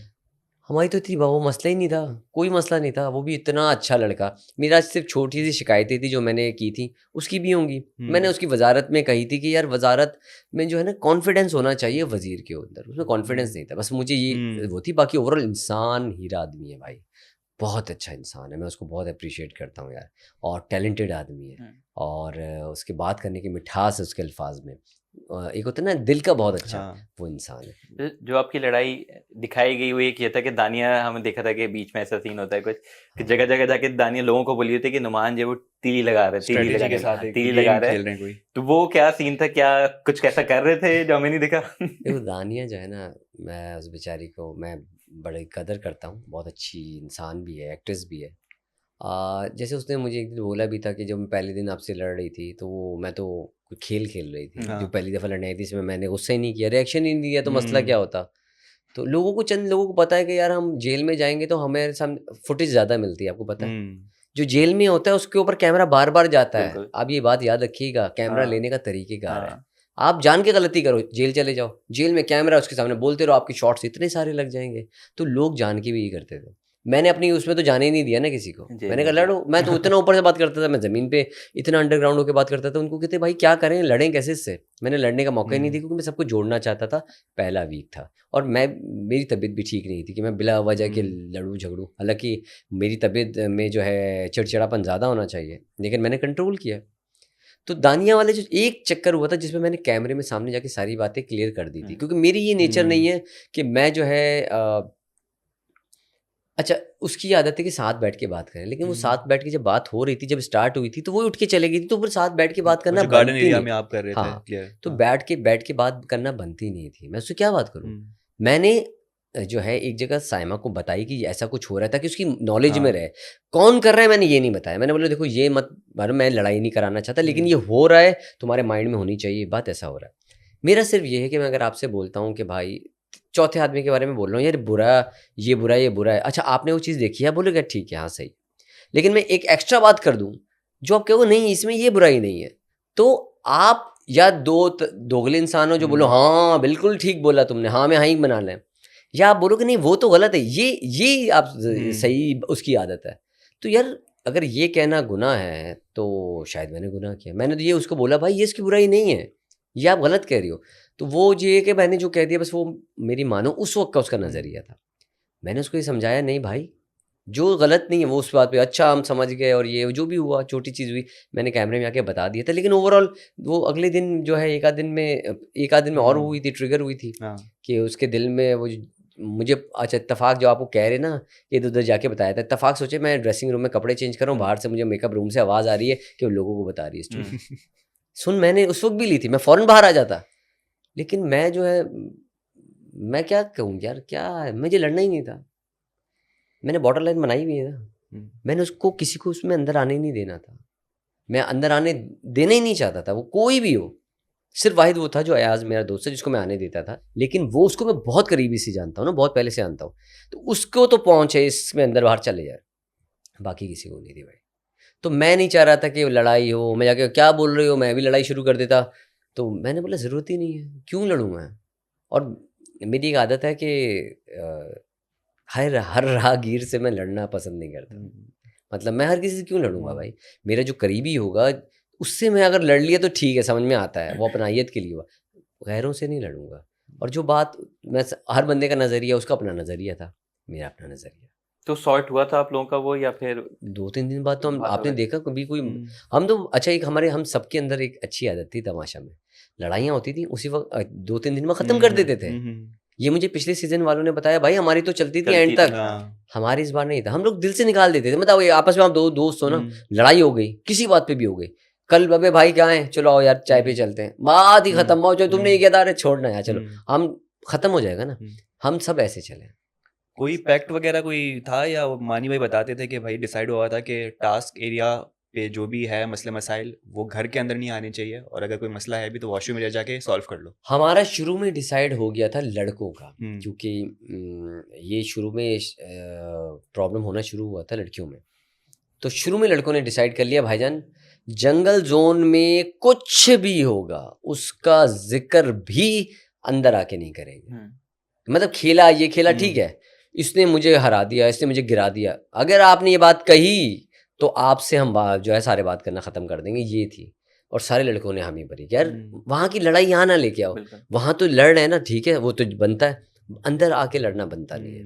हमारी तो इतनी वो मसला ही नहीं था, कोई मसला नहीं था, वो भी इतना अच्छा लड़का। मेरा सिर्फ छोटी सी शिकायतें थी जो मैंने की थी, उसकी भी होंगी। मैंने उसकी वजारत में कही थी कि यार वजारत में जो है ना कॉन्फिडेंस होना चाहिए वजीर के अंदर, उसमें कॉन्फिडेंस नहीं था, बस मुझे ये वो थी। बाकी ओवरऑल इंसान हीरा आदमी है भाई, बहुत अच्छा इंसान है, मैं उसको बहुत अप्रिशिएट करता हूँ यार, और टैलेंटेड आदमी है, और उसके बात करने की मिठास है उसके अल्फाज में, एक होता है ना दिल का बहुत अच्छा, हाँ, वो इंसान है। जो आपकी लड़ाई दिखाई गई वो एक ये था कि दानिया, हमें देखा था कि बीच में ऐसा सीन होता है कुछ कि जगह जगह जाके दानिया लोगों को बोली होती है कि नुमान जो वो तीली लगा रहे, तीली स्ट्रेटेजी लगाने के साथ एक तीली लगा गेम रहे खेल हैं। रहे हैं कोई। तो वो क्या सीन था, क्या कुछ कैसा कर रहे थे जो हमें नहीं दिखा? देखो दानिया जो है ना, मैं उस बेचारी को मैं बड़ी कदर करता हूँ, बहुत अच्छी इंसान भी है, एक्ट्रेस भी है। जैसे उसने मुझे एक दिन बोला भी था कि जब मैं पहले दिन आपसे लड़ रही थी तो मैं तो कोई खेल खेल रही थी, जो हाँ, पहली दफ़ा लड़ने आई थी इसमें मैंने गुस्सा ही नहीं किया, रिएक्शन ही नहीं दिया, तो मसला क्या हम्म, होता? तो चंद लोगों को पता है कि यार हम जेल में जाएंगे तो हमें सामने फुटेज ज़्यादा मिलती है, आपको पता है? जो जेल में होता है उसके ऊपर कैमरा बार बार जाता है, बिल्कुल। आप ये बात याद रखिएगा, कैमरा हाँ, लेने का तरीकेकार है। हाँ, आप जान के गलती करो, जेल चले जाओ, जेल में कैमरा उसके सामने, बोलते रहो, आपके शॉट्स इतने सारे लग जाएंगे। तो लोग जान के भी यही करते थे। मैंने अपनी उसमें तो जाने ही नहीं दिया ना किसी को, जेल मैंने कहा में भी। लड़ो, मैं तो इतना ऊपर से बात करता था, मैं ज़मीन पे इतना अंडरग्राउंड होकर बात करता था, उनको कहते भाई क्या करें, लड़ें कैसे इससे? मैंने लड़ने का मौका ही नहीं दिया, क्योंकि मैं सबको जोड़ना चाहता था, पहला वीक था, और मेरी तबीयत भी ठीक नहीं थी कि मैं बिला वजह के लड़ूँ झगड़ूँ। हालांकि मेरी तबीयत में जो है चिड़चिड़ापन ज़्यादा होना चाहिए, लेकिन मैंने कंट्रोल किया। तो दानिया वाले जो एक चक्कर हुआ था जिसमें मैंने कैमरे में सामने जाके सारी बातें क्लियर कर दी थी, क्योंकि मेरी ये नेचर नहीं है कि मैं जो है अच्छा, उसकी आदत है कि साथ बैठ के बात करें, लेकिन वो साथ बैठ के जब बात हो रही थी, जब स्टार्ट हुई थी तो वो उठ के चले गई थी, तो फिर साथ बैठ के बात करना जो गार्डन बनती एरिया नहीं। में आप कर रहे थे हाँ, क्लियर। तो बैठ के बात करना बनती नहीं थी, मैं उससे क्या बात करूँ? मैंने जो है एक जगह साइमा को बताई कि ऐसा कुछ हो रहा था, कि उसकी नॉलेज में रहे। कौन कर रहा है मैंने ये नहीं बताया, मैंने बोला देखो ये मत मानो, मैं लड़ाई नहीं कराना चाहता, लेकिन ये हो रहा है, तुम्हारे माइंड में होनी चाहिए बात, ऐसा हो रहा है। मेरा सिर्फ ये है कि मैं अगर आपसे बोलता हूँ कि भाई चौथे आदमी के बारे में बोल रहा हूँ, यार ये बुरा है, अच्छा आपने वो चीज़ देखी है, बोलेगा ठीक है हाँ सही, लेकिन मैं एक एक्स्ट्रा बात कर दूँ जो आप कहोगे नहीं इसमें ये बुराई नहीं है, तो आप या दोगले इंसान हो जो बोलो हाँ बिल्कुल ठीक बोला तुमने, हाँ मैं हाँ ही बना लें, या आप बोलो कि नहीं वो तो गलत है, ये आप सही, उसकी आदत है। तो यार अगर ये कहना गुनाह है तो शायद मैंने गुनाह किया, मैंने तो ये उसको बोला भाई ये इसकी बुराई नहीं है, ये आप गलत कह रही हो। तो वो ये कि मैंने जो कह दिया बस वो मेरी मानो उस वक्त का उसका नज़रिया था। मैंने उसको ये समझाया नहीं भाई, जो गलत नहीं है वो उस बात पे अच्छा हम समझ गए, और ये जो भी हुआ छोटी चीज़ हुई मैंने कैमरे में आके बता दिया था, लेकिन ओवरऑल वो अगले दिन जो है एक आध दिन में और हुई थी, ट्रिगर हुई थी हाँ। कि उसके दिल में वो मुझे अच्छा इत्तेफाक जो आपको कह रहे ना कि इधर उधर जाके बताया था, इत्तेफाक सोचे मैं ड्रेसिंग रूम में कपड़े चेंज कर रहा हूँ, बाहर से मुझे मेकअप रूम से आवाज़ आ रही है कि वो लोगों को बता रही है स्टोरी। सुन मैंने उस वक्त भी ली थी, मैं फ़ौरन बाहर आ जाता, लेकिन मैं जो है मैं क्या कहूँ यार, क्या है, मुझे लड़ना ही नहीं था। मैंने बॉर्डर लाइन बनाई हुई है ना, मैंने उसको किसी को उसमें अंदर आने नहीं देना था, मैं अंदर आने देना ही नहीं चाहता था, वो कोई भी हो। सिर्फ वाहिद वो था जो अयाज मेरा दोस्त है जिसको मैं आने देता था, लेकिन वो उसको मैं बहुत करीबी से जानता हूँ ना, बहुत पहले से जानता हूँ, तो उसको तो पहुँच है इसमें अंदर बाहर चले जाए, बाकी किसी को नहीं थी भाई। तो मैं नहीं चाह रहा था कि लड़ाई हो, मैं जाके क्या बोल रही हो, मैं भी लड़ाई शुरू कर देता, तो मैंने बोला ज़रूरत ही नहीं है, क्यों लड़ूँ मैं। और मेरी एक आदत है कि हर राहगीर से मैं लड़ना पसंद नहीं करता। मतलब मैं हर किसी से क्यों लड़ूंगा भाई, मेरा जो करीबी होगा उससे मैं अगर लड़ लिया तो ठीक है, समझ में आता है, वो अपनायत के लिए हुआ, गैरों से नहीं लड़ूंगा। और जो बात हर बंदे का नज़रिया, उसका अपना नज़रिया था, मेरा अपना नज़रिया। तो सॉर्ट हुआ था आप लोगों का वो, या फिर 2-3 दिन बाद तो हम, बात आपने हो गई? देखा कभी कोई, हम तो अच्छा एक हमारे हम सबके अंदर एक अच्छी आदत थी तमाशा में, लड़ाइयाँ होती थी उसी वक्त 2-3 दिन में ख़त्म कर देते थे। ये मुझे पिछले सीजन वालों ने बताया, भाई हमारी तो चलती थी एंड तक, हमारी इस बार नहीं था, हम लोग दिल से निकाल देते थे। मतलब ये आपस में आप दो दोस्त हो ना, लड़ाई हो गई किसी बात पे भी हो गई, कल अबे भाई क्या है, चलो आओ यार चाय पे चलते हैं, बात ही खत्म हो, जो तुमने ये किया था, अरे छोड़ना यार चलो, हम खत्म हो जाएगा ना। हम सब ऐसे चले। कोई पैक्ट वगैरह कोई था, या मानी भाई बताते थे कि भाई डिसाइड हुआ था कि टास्क एरिया पे जो भी है मसले मसाइल वो घर के अंदर नहीं आने चाहिए, और अगर कोई मसला है भी तो वॉशरूम में जाके सॉल्व कर लो? हमारा शुरू में डिसाइड हो गया था लड़कों का, हम्म। क्योंकि ये शुरू में प्रॉब्लम होना शुरू हुआ था लड़कियों में, तो शुरू में लड़कों ने डिसाइड कर लिया भाईजान जंगल जोन में कुछ भी होगा उसका जिक्र भी अंदर आके नहीं करेंगे। मतलब खेला, ये खेला ठीक है, इसने मुझे हरा दिया, इसने मुझे गिरा दिया, अगर आपने ये बात कही तो आपसे हम जो है सारे बात करना ख़त्म कर देंगे, ये थी। और सारे लड़कों ने हामी भरी, यार वहाँ की लड़ाई यहाँ ना लेके आओ, वहाँ तो लड़ रहे हैं ना, ठीक है वो तो बनता है, अंदर आके लड़ना बनता नहीं है।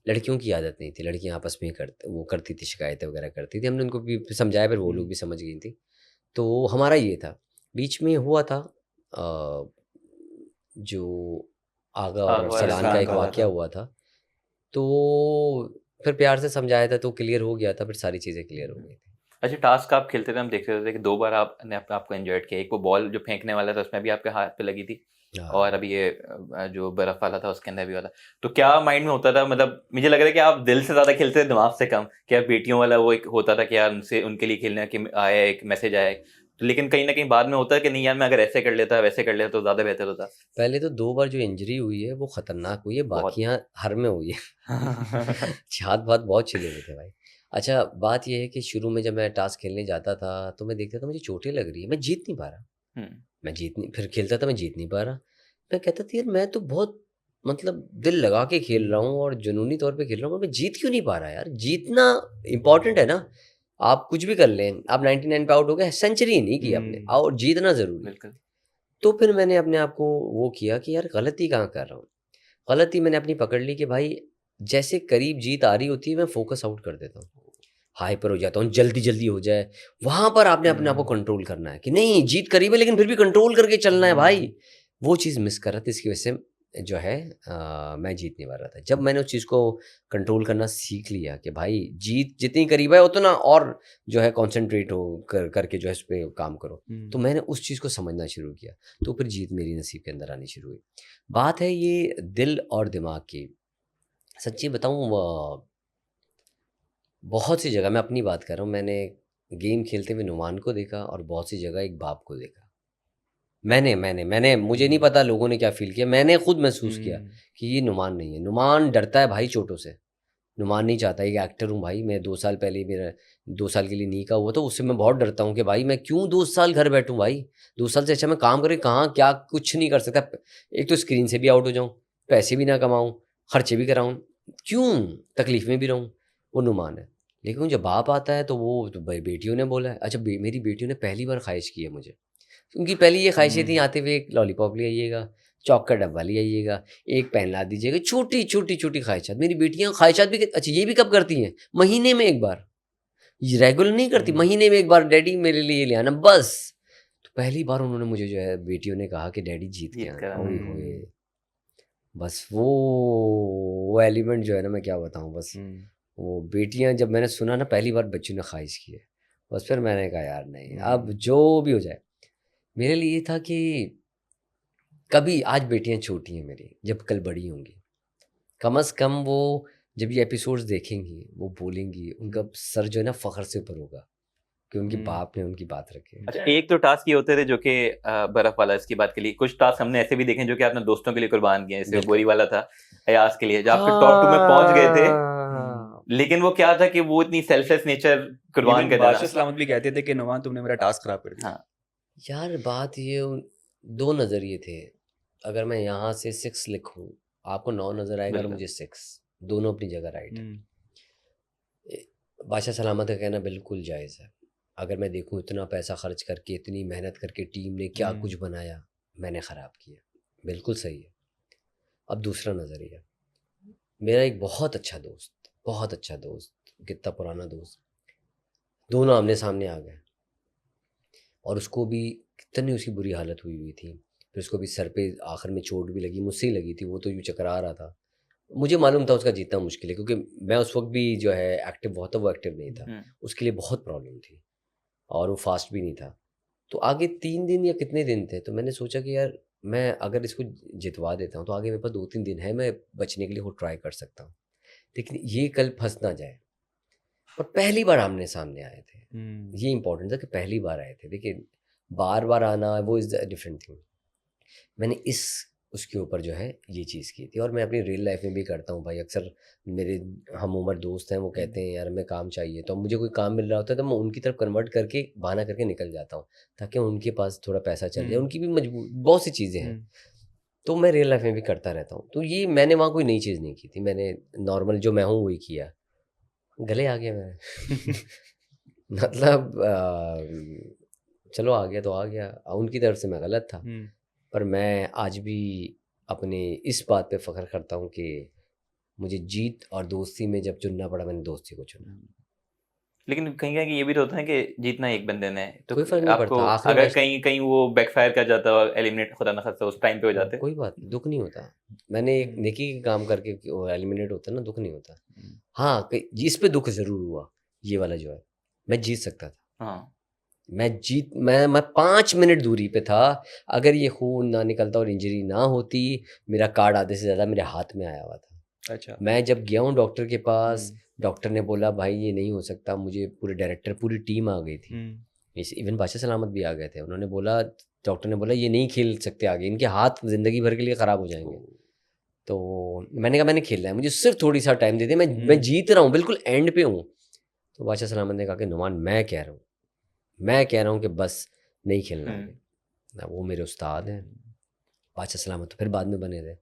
लड़कियों की आदत नहीं थी, लड़कियां आपस में करती थी, शिकायतें वगैरह करती थी, हमने उनको भी समझाया, फिर वो लोग भी समझ गई थी। तो हमारा ये था, बीच में हुआ था जो आगा और अरसलान का एक वाक़या हुआ था, तो फिर प्यार से समझाया था तो क्लियर हो गया था, फिर सारी चीज़ें क्लियर हो गई थी। अच्छा, टास्क आप खेलते थे, हम देखते थे कि 2 बार आपने आपको एंजॉयड किया, एक वो बॉल जो फेंकने वाला था उसमें भी आपके हाथ पे लगी थी, और अभी ये जो बर्फ वाला था उसके अंदर भी वाला, तो क्या माइंड में होता था? मतलब मुझे लग रहा है कि आप दिल से ज़्यादा खेलते थे दिमाग से कम, क्या बेटियों वाला वो एक होता था कि यार उनसे उनके लिए खेलना, कि आया एक मैसेज आया, तो लेकिन कहीं ना कहीं बाद में होता है कि नहीं यार मैं अगर ऐसे कर लेता वैसे कर लेता तो ज़्यादा बेहतर होता। पहले तो 2 बार जो इंजरी हुई है वो खतरनाक हुई है, बाकियाँ हर में हुई है। हाथ बात बहुत छिले हुए थे भाई। अच्छा बात ये है कि शुरू में जब मैं टास्क खेलने जाता था तो मैं देखता था मुझे चोटें लग रही है, मैं जीत नहीं पा रहा, मैं जीत नहीं, फिर खेलता था मैं जीत नहीं पा रहा, मैं कहता था यार मैं तो बहुत मतलब दिल लगा के खेल रहा हूँ और जुनूनी तौर पे खेल रहा हूँ, मैं जीत क्यों नहीं पा रहा यार, जीतना इम्पोर्टेंट है ना, आप कुछ भी कर लें, आप 99 पे आउट हो गए, सेंचुरी नहीं की आपने, और जीतना ज़रूरी। बिल्कुल। तो फिर मैंने अपने आप को वो किया कि यार गलती कहाँ कर रहा हूँ, गलती मैंने अपनी पकड़ ली कि भाई जैसे करीब जीत आ रही होती है मैं फोकस आउट कर देता हूँ, हाइपर हो जाता हूँ, जल्दी जल्दी हो जाए, वहाँ पर आपने अपने आप को कंट्रोल करना है कि नहीं जीत करीब है लेकिन फिर भी कंट्रोल करके चलना है भाई, वो चीज़ मिस कर रहा था, इसकी वजह से जो है मैं जीत नहीं पा रहा था। जब मैंने उस चीज़ को कंट्रोल करना सीख लिया कि भाई जीत जितनी करीब है उतना और जो है कॉन्सेंट्रेट हो करके जो है इस पर काम करो, तो मैंने उस चीज़ को समझना शुरू किया, तो फिर जीत मेरी नसीब के अंदर आनी शुरू हुई। बात है ये दिल और दिमाग की, सच्ची बताऊँ बहुत सी जगह, मैं अपनी बात कर रहा हूँ, मैंने गेम खेलते हुए नुमान को देखा और बहुत सी जगह एक बाप को देखा। मैंने मुझे नहीं पता लोगों ने क्या फ़ील किया, मैंने खुद महसूस किया कि ये नुमान नहीं है। नुमान डरता है भाई चोटों से, नुमान नहीं चाहता, एक एक्टर हूँ भाई, मैं 2 साल पहले मेरा 2 साल के लिए नी का हुआ था, उससे मैं बहुत डरता हूँ कि भाई मैं क्यों 2 साल घर बैठूँ भाई, 2 साल से अच्छा मैं काम करें, कहाँ क्या कुछ नहीं कर सकता, एक तो स्क्रीन से भी आउट हो जाऊँ, पैसे भी ना कमाऊँ, खर्चे भी कराऊँ, क्यों तकलीफ़ में भी रहूँ, वो नुमान है। लेकिन जब बाप आता है तो वो तो बेटियों ने बोला है, अच्छा मेरी बेटियों ने पहली बार ख्वाहिश की है मुझे, उनकी पहली ये ख्वाहिशें थी आते हुए एक लॉलीपॉप ले आइएगा, चौक का डब्बा ले आइएगा, एक पेन ला दीजिएगा, छोटी छोटी छोटी ख्वाहिशात। मेरी बेटियां ख्वाहिशात भी अच्छा ये भी कब करती हैं, महीने में एक बार, ये रेगुलर नहीं करती, महीने में एक बार डैडी मेरे लिए ले आना बस। तो पहली बार उन्होंने मुझे जो है बेटियों ने कहा कि डैडी जीत के आना, ओए होए, बस वो एलिमेंट जो है ना, मैं क्या बताऊं, बस वो बेटियां जब मैंने सुना ना पहली बार बच्चों ने ख्वाहिश की है, बस फिर मैंने कहा यार नहीं, अब जो भी हो जाए। मेरे लिए ये था कि कभी आज बेटियां छोटी हैं मेरी, जब कल बड़ी होंगी, कम से कम वो जब ये एपिसोड्स देखेंगी वो बोलेंगी, उनका सर जो है ना फख्र से ऊपर होगा कि उनके बाप ने उनकी बात रखी है। अच्छा, एक तो टास्क ये होते थे जो कि बर्फ वाला, इसकी बात के लिए कुछ टास्क हमने ऐसे भी देखे जो कि आपने दोस्तों के लिए कुर्बान किए, जैसे बोरी वाला था, अयाज के लिए, जो आपके टॉप 2 में पहुंच गए थे, लेकिन वो क्या था कि वो इतनी सेल्फलेस नेचर कुर्बान कर बादशाह देना। सलामत भी कहते थे कि नुमान तुमने मेरा टास्क खराब कर दिया। हाँ, यार बात ये दो नज़रिए थे, अगर मैं यहाँ से 6 लिखूं आपको 9 नज़र आएगा और मुझे 6, दोनों अपनी जगह राइट है। बादशाह सलामत का कहना बिल्कुल जायज़ है। अगर मैं देखूं इतना पैसा खर्च करके, इतनी मेहनत करके टीम ने क्या कुछ बनाया, मैंने ख़राब किया, बिल्कुल सही है। अब दूसरा नज़रिया, मेरा एक बहुत अच्छा दोस्त, कितना पुराना दोस्त, दोनों आमने सामने आ गए और उसको भी कितनी उसकी बुरी हालत हुई थी, फिर उसको भी सर पे आखिर में चोट भी लगी, मुझसे ही लगी थी, वो तो यूँ चकरा रहा था। मुझे मालूम था उसका जीतना मुश्किल है, क्योंकि मैं उस वक्त भी जो है एक्टिव बहुत था, वो एक्टिव नहीं था, उसके लिए बहुत प्रॉब्लम थी और वो फास्ट भी नहीं था। तो आगे 3 दिन या कितने दिन थे, तो मैंने सोचा कि यार मैं अगर इसको जितवा देता हूँ तो आगे मेरे पास 2-3 दिन है, मैं बचने के लिए वो ट्राई कर सकता हूँ, लेकिन ये कल फंस ना जाए। और पहली बार आमने सामने आए थे, ये इंपॉर्टेंट था कि पहली बार आए थे। देखिए बार बार आना वो इज़ डिफरेंट थिंग। मैंने उसके ऊपर जो है ये चीज़ की थी, और मैं अपनी रियल लाइफ में भी करता हूँ भाई। अक्सर मेरे हम उम्र दोस्त हैं, वो कहते हैं यार हमें काम चाहिए, तो अब मुझे कोई काम मिल रहा होता है तो मैं उनकी तरफ कन्वर्ट करके बहाना करके निकल जाता हूँ, ताकि उनके पास थोड़ा पैसा चल जाए। उनकी भी मजबूर बहुत सी चीज़ें हैं, तो मैं रियल लाइफ में भी करता रहता हूँ। तो ये मैंने वहाँ कोई नई चीज़ नहीं की थी, मैंने नॉर्मल जो मैं हूँ वही किया। गले आ गया मैं मतलब चलो आ गया तो आ गया, उनकी तरफ से मैं गलत था, पर मैं आज भी अपने इस बात पे फ़ख्र करता हूँ कि मुझे जीत और दोस्ती में जब चुनना पड़ा, मैंने दोस्ती को चुना। लेकिन कहीं कहीं ये भी तो होता है कि जीतना एक बंदे ने, तो कोई फर्क नहीं आपको पड़ता, आखिरी अगर मैच कहीं कहीं वो बैकफायर कर जाता और एलिमिनेट खुदा न खास्ता उस टाइम पे हो जाते, कोई बात नहीं, दुख नहीं होता। मैंने एक नेकी का काम करके एलिमिनेट होता ना, दुख नहीं होता। हाँ इस पे दुख ज़रूर हुआ, ये वाला जो है, मैं जीत सकता था। हाँ, मैं 5 मिनट दूरी पे था, अगर ये खून ना निकलता और इंजरी ना होती, मेरा कार्ड आधे से ज़्यादा मेरे हाथ में आया हुआ था। अच्छा, मैं जब गया हूँ डॉक्टर के पास, डॉक्टर ने बोला भाई ये नहीं हो सकता, मुझे पूरे डायरेक्टर पूरी टीम आ गई थी, इवन बादशाह सलामत भी आ गए थे। उन्होंने बोला, डॉक्टर ने बोला ये नहीं खेल सकते आगे, इनके हाथ ज़िंदगी भर के लिए ख़राब हो जाएंगे। तो मैंने कहा मैंने खेलना है, मुझे सिर्फ थोड़ी सा टाइम दे दे, मैं जीत रहा हूँ, बिल्कुल एंड पे हूँ। तो बादशाह सलामत ने कहा कि नुमान मैं कह रहा हूँ कि बस नहीं खेलना आगे। ना वो मेरे उस्ताद हैं बादशाह सलामत, तो फिर बाद में बने थे।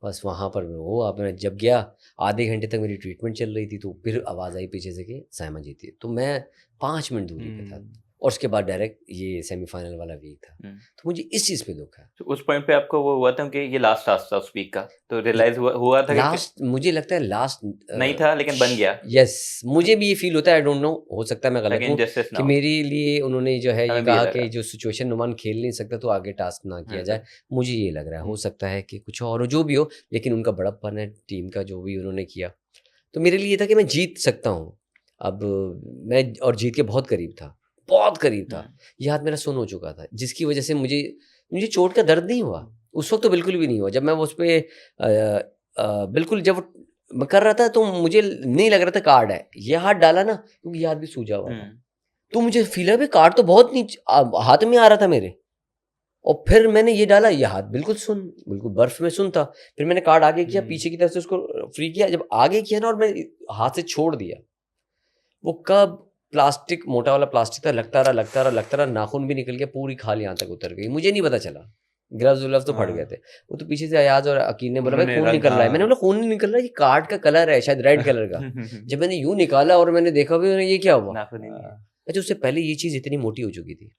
बस वहाँ पर वो आपने जब गया, आधे घंटे तक मेरी ट्रीटमेंट चल रही थी, तो फिर आवाज़ आई पीछे से कि साइमा जीती। तो मैं 5 मिनट दूरी पे था, और उसके बाद डायरेक्ट ये सेमीफाइनल वाला वीक था। तो मुझे इस चीज़ पे दुख है। तो उस पॉइंट पे आपको वो हुआ था कि ये लास्ट टास्क था उस वीक का, तो रियलाइज हुआ था लास्ट, मुझे लगता है लास्ट नहीं था, लेकिन बन गया। यस, मुझे भी ये फील होता है, आई डोंट नो, हो सकता है मैं गलत हूँ, कि ना मेरे लिए उन्होंने जो है ये हमें भी कहा ये कि लगा। जो सिचुएशन नुमान खेल नहीं सकता तो आगे टास्क ना किया जाए। मुझे ये लग रहा है, हो सकता है कि कुछ और हो, जो भी हो, लेकिन उनका बड़प्पन है टीम का, जो भी उन्होंने किया। तो मेरे लिए था कि मैं जीत सकता हूँ। अब मैं और जीत के बहुत करीब था, बहुत करीब था। ये हाथ मेरा सुन हो चुका था, जिसकी वजह से मुझे चोट का दर्द नहीं हुआ उस वक्त, तो बिल्कुल भी नहीं हुआ। जब मैं उस पर बिल्कुल जब मैं कर रहा था, तो मुझे नहीं लग रहा था कार्ड है, ये हाथ डाला ना, क्योंकि ये हाथ भी सूजा हुआ था, तो मुझे फील है कार्ड तो बहुत नीचे हाथ में आ रहा था मेरे, और फिर मैंने ये डाला, ये हाथ बिल्कुल बर्फ में सुन था। फिर मैंने कार्ड आगे किया, पीछे की तरफ से उसको फ्री किया, जब आगे किया ना और मैं हाथ से छोड़ दिया, वो कब प्लास्टिक, मोटा वाला प्लास्टिक था, लगता रहा, नाखून भी निकल गया, पूरी खाल यहाँ तक उतर गई, मुझे नहीं पता चला। ग्लव्स तो फट गए थे। वो तो पीछे से अयाज और अकील ने बोला भाई खून निकल रहा है। मैंने बोला खून नहीं निकल रहा, ये कार्ड का कलर है, शायद रेड कलर का। जब मैंने यूं निकाला और मैंने देखा भी ये क्या हुआ। अच्छा, उससे पहले ये चीज़ इतनी मोटी हो चुकी थी,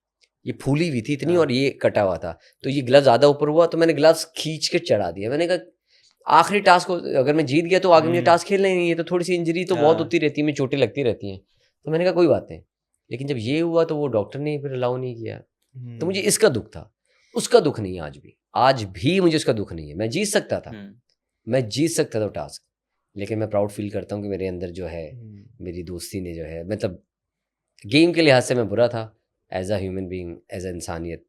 ये फूली हुई थी इतनी हाँ। और ये कटा हुआ था, तो ये ग्लव्स ज़्यादा ऊपर हुआ तो मैंने ग्लव्स खींच के चढ़ा दिया। मैंने कहा आखिरी टास्क को अगर मैं जीत गया तो आगे मुझे टास्क खेलना ही नहीं है, तो थोड़ी सी इंजरी तो बहुत हाँ। होती रहती है, मुझे चोटें लगती रहती हैं। तो मैंने कहा कोई बात नहीं, लेकिन जब ये हुआ तो वो डॉक्टर ने फिर अलाउ नहीं किया, तो मुझे इसका दुख था। उसका दुख नहीं है आज भी मुझे उसका दुख नहीं है। मैं जीत सकता था, मैं जीत सकता था टास्क, लेकिन मैं प्राउड फील करता हूँ कि मेरे अंदर जो है मेरी दोस्ती ने जो है, मतलब गेम के लिहाज से मैं बुरा था, as a human being, as a इंसानियत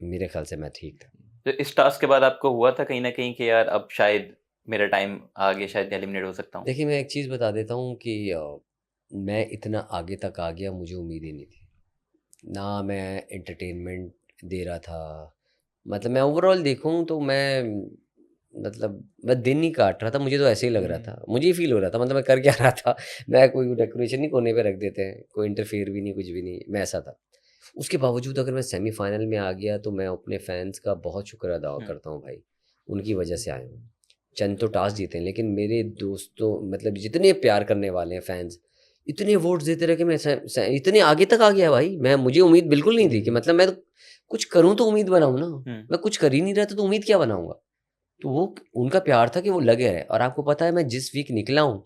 मेरे ख्याल से मैं ठीक था। तो इस टास्क के बाद आपको हुआ था कहीं ना कहीं कि यार अब शायद मेरा टाइम आ गया, शायद एलिमिनेट हो सकता हूँ? देखिए मैं एक चीज़ बता देता हूँ कि मैं इतना आगे तक आ गया मुझे उम्मीद ही नहीं थी, ना मैं एंटरटेनमेंट दे रहा था, मतलब मैं ओवरऑल देखूँ तो मैं दिन ही काट रहा था, मुझे तो ऐसे ही लग रहा था, मुझे ही फील हो रहा था, मतलब मैं कर क्या रहा था, मैं कोई डेकोरेशन नहीं कोने पे रख देते हैं, कोई इंटरफेयर भी नहीं, कुछ भी नहीं, मैं ऐसा था। उसके बावजूद अगर मैं सेमीफाइनल में आ गया तो मैं अपने फैंस का बहुत शुक्र अदा करता हूँ भाई, उनकी वजह से आया हूँ। चंद तो टास्क जीते हैं, लेकिन मेरे दोस्तों मतलब जितने प्यार करने वाले हैं फैंस, इतने वोट्स देते रहे कि मैं इतने आगे तक आ गया भाई। मुझे उम्मीद बिल्कुल नहीं थी कि मतलब मैं तो कुछ करूँ तो उम्मीद बनाऊँ ना, मैं कुछ कर ही नहीं रहा था तो उम्मीद क्या बनाऊँगा। तो वो उनका प्यार था कि वो लगे रहे, और आपको पता है मैं जिस वीक निकला हूँ,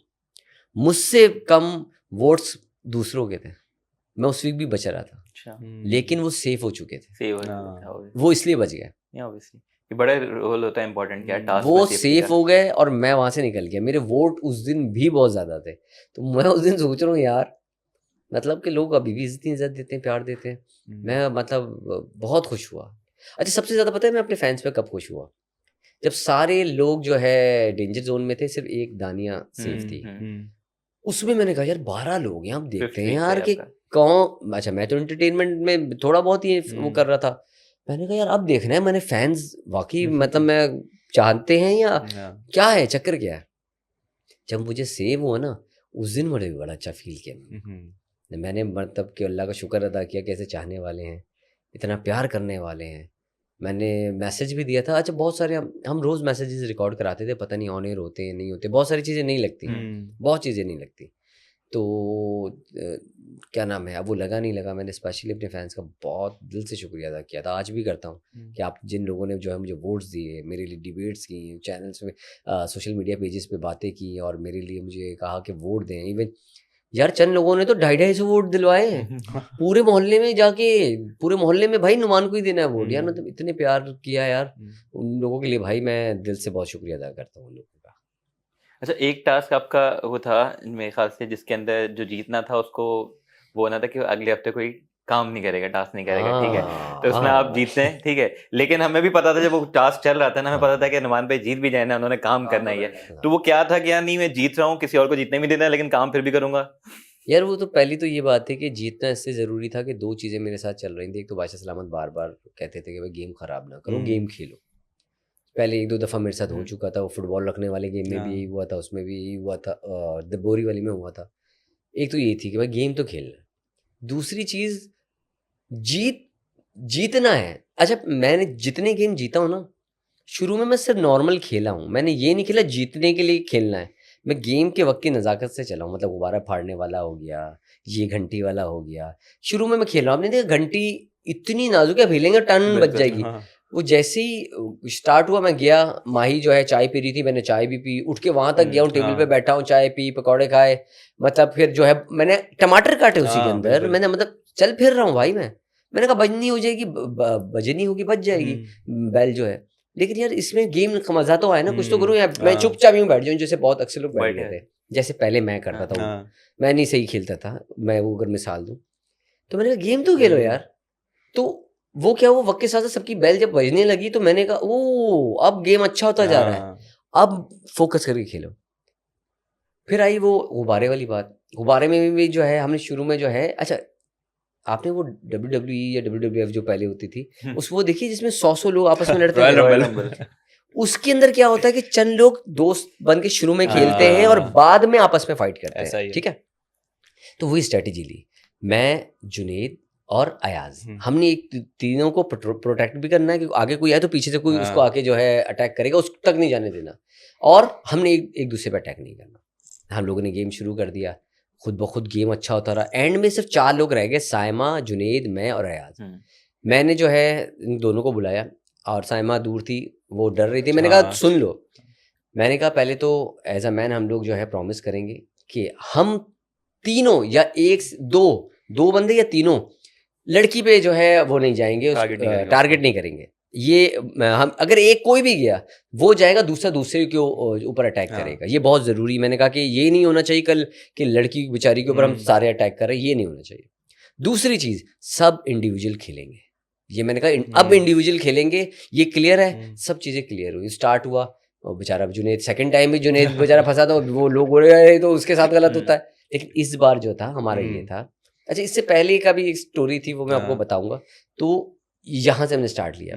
मुझसे कम वोट्स दूसरों के थे, मैं उस वीक भी बच रहा था, अच्छा, लेकिन वो सेफ हो चुके थे, सेव वो इसलिए बच गए। ऑब्वियसली ये बड़ा रोल होता है इंपॉर्टेंट, क्या टास्क वो में सेफ्टी सेफ का। हो गए और मैं वहां से निकल गया। मेरे वोट उस दिन भी बहुत ज्यादा थे, तो मैं उस दिन सोच रहा हूँ यार, मतलब कि लोग अभी भी इतनी इज्जत देते हैं, प्यार देते हैं, मैं मतलब बहुत खुश हुआ। अच्छा सबसे ज्यादा पता है मैं अपने फैंस पे कब खुश हुआ? जब सारे लोग जो है डेंजर जोन में थे, सिर्फ एक दानिया सेफ थी, उसमें मैंने कहा यार 12 लोग हैं, अब देखते हैं यार कि कौन। अच्छा मैं तो एंटरटेनमेंट में थोड़ा बहुत ही वो कर रहा था, मैंने कहा यार अब देखना है, मैंने फैंस वाकई मतलब मैं चाहते हैं या क्या है, चक्कर क्या है। जब मुझे सेव हुआ ना, उस दिन मुझे बड़ा अच्छा फील किया मैंने, मतलब कि अल्लाह का शुक्र अदा किया कि ऐसे चाहने वाले हैं, इतना प्यार करने वाले हैं। मैंने मैसेज भी दिया था। अच्छा बहुत सारे हम रोज़ मैसेजेस रिकॉर्ड कराते थे, पता नहीं ऑन एयर होते हैं नहीं होते, बहुत सारी चीज़ें नहीं लगती, बहुत चीज़ें नहीं लगती। तो क्या नाम है, अब वो लगा नहीं लगा, मैंने स्पेशली अपने फैंस का बहुत दिल से शुक्रिया अदा किया था, आज भी करता हूँ कि आप जिन लोगों ने जो है मुझे वोट्स दिए, मेरे लिए डिबेट्स की, चैनल्स में सोशल मीडिया पेजेस पे बातें की और मेरे लिए मुझे कहा कि वोट दें। इवन यार चंद लोगों ने तो 250 वोट दिलवाए हैं पूरे मोहल्ले में जाके, पूरे मोहल्ले में भाई नुमान को ही देना है वोट यार, मतलब इतने प्यार किया यार उन लोगों के लिए, भाई मैं दिल से बहुत शुक्रिया अदा करता हूँ उन लोगों का। अच्छा एक टास्क आपका वो था मेरे ख्याल से जिसके अंदर जो जीतना था उसको वो होना था कि अगले हफ्ते कोई काम नहीं करेगा, टास्क नहीं करेगा, ठीक है, तो उसमें आप जीतते हैं, ठीक है, लेकिन हमें भी पता था जब वो टास्क चल रहा था ना, हमें पता था कि नुमान भाई जीत भी जाए ना, उन्होंने काम करना ही है, तो वो क्या था कि यार नहीं मैं जीत रहा हूँ, किसी और को जीतने भी देना है, लेकिन काम फिर भी करूंगा। यार वो तो पहली तो ये बात है कि जीतना इससे ज़रूरी था कि दो चीज़ें मेरे साथ चल रही थी। एक तो बादशाह सलामत बार बार कहते थे कि भाई गेम ख़राब ना करो, गेम खेलो। पहले एक दो दफ़ा मेरे साथ हो चुका था, वो फुटबॉल रखने वाले गेम में भी यही हुआ था, उसमें भी यही हुआ था, दबोरी वाली में हुआ था। एक तो ये थी कि भाई गेम तो खेलना, दूसरी चीज़ जीतना है। अच्छा मैंने जितने गेम जीता हूँ ना, शुरू में मैं सिर्फ नॉर्मल खेला हूँ, मैंने ये नहीं खेला जीतने के लिए खेलना है, मैं गेम के वक्त की नज़ाकत से चला हूँ। मतलब गुब्बारा फाड़ने वाला हो गया, ये घंटी वाला हो गया, शुरू में मैं खेल रहा हूँ। आपने देखा घंटी इतनी नाजुक है, भीलेंगे टन बज जाएगी। वो जैसे ही स्टार्ट हुआ, मैं गया, माही जो है चाय पी रही थी, मैंने चाय भी पी, उठ के वहां तक गया हूँ, टेबल पे बैठा हूँ, चाय पी, पकौड़े खाए, मतलब फिर जो है मैंने टमाटर काटे उसी के अंदर, मैंने मतलब चल फिर रहा हूँ भाई मैंने कहा बजनी हो जाएगी, बजनी होगी, बज जाएगी बैल जो है, लेकिन यार इसमें गेम का मजा तो आया ना, कुछ तो करूँ यार। मैं चुपचाप यूं बैठ जाऊँ, जैसे बहुत अक्सर लोग बैठ गए थे, जैसे पहले मैं करता था, मैं नहीं सही खेलता था, मैं वो अगर मिसाल दूं तो मैंने कहा गेम तो खेलो यार। तो वो क्या, वो वक्त के साथ सबकी बैल जब बजने लगी तो मैंने कहा ओ अब गेम अच्छा होता जा रहा है, अब फोकस करके खेलो। फिर आई वो गुब्बारे वाली बात, गुब्बारे में भी जो है हमने शुरू में जो है, अच्छा आपने वो WWE या WWF जो पहले होती थी उस वो देखी जिसमें 100 लोग आपस में लड़ते हैं, उसके अंदर क्या होता है कि चंद लोग दोस्त बन के शुरू में खेलते हैं और बाद में आपस में फाइट करते हैं, ठीक है। तो वही स्ट्रेटेजी ली मैं, जुनेद और अयाज, हमने एक तीनों को प्रोटेक्ट भी करना है कि आगे कोई आए तो पीछे से कोई उसको आके जो है अटैक करेगा, उस तक नहीं जाने देना, और हमने एक दूसरे पे अटैक नहीं करना। हम लोगों ने गेम शुरू कर दिया, खुद ब खुद गेम अच्छा होता रहा। एंड में सिर्फ 4 लोग रह गए, साइमा, जुनेद, मैं और अयाज। मैंने जो है इन दोनों को बुलाया और साइमा दूर थी, वो डर रही थी। मैंने कहा हाँ। सुन लो, मैंने कहा पहले तो एज अ मैन हम लोग जो है प्रॉमिस करेंगे कि हम तीनों या दो बंदे या तीनों लड़की पे जो है वो नहीं जाएंगे, टारगेट नहीं करेंगे टारगेट नहीं करेंगे। ये हम अगर एक कोई भी गया वो जाएगा, दूसरा दूसरे के ऊपर अटैक हाँ। करेगा। ये बहुत ज़रूरी, मैंने कहा कि ये नहीं होना चाहिए कल कि लड़की बेचारी के ऊपर हम सारे अटैक कर रहे हैं, ये नहीं होना चाहिए। दूसरी चीज़, सब इंडिविजुअल खेलेंगे। ये मैंने कहा अब इंडिविजुअल खेलेंगे, ये क्लियर है। सब चीज़ें क्लियर हुई, स्टार्ट हुआ और बेचारा जुनेद सेकंड टाइम भी जुनेद बेचारा फंसा था। वो लोग बोल रहे हैं तो उसके साथ गलत होता है, लेकिन इस बार जो था हमारा ये था। अच्छा, इससे पहले का भी एक स्टोरी थी, वो मैं आपको बताऊंगा। तो यहाँ से हमने स्टार्ट लिया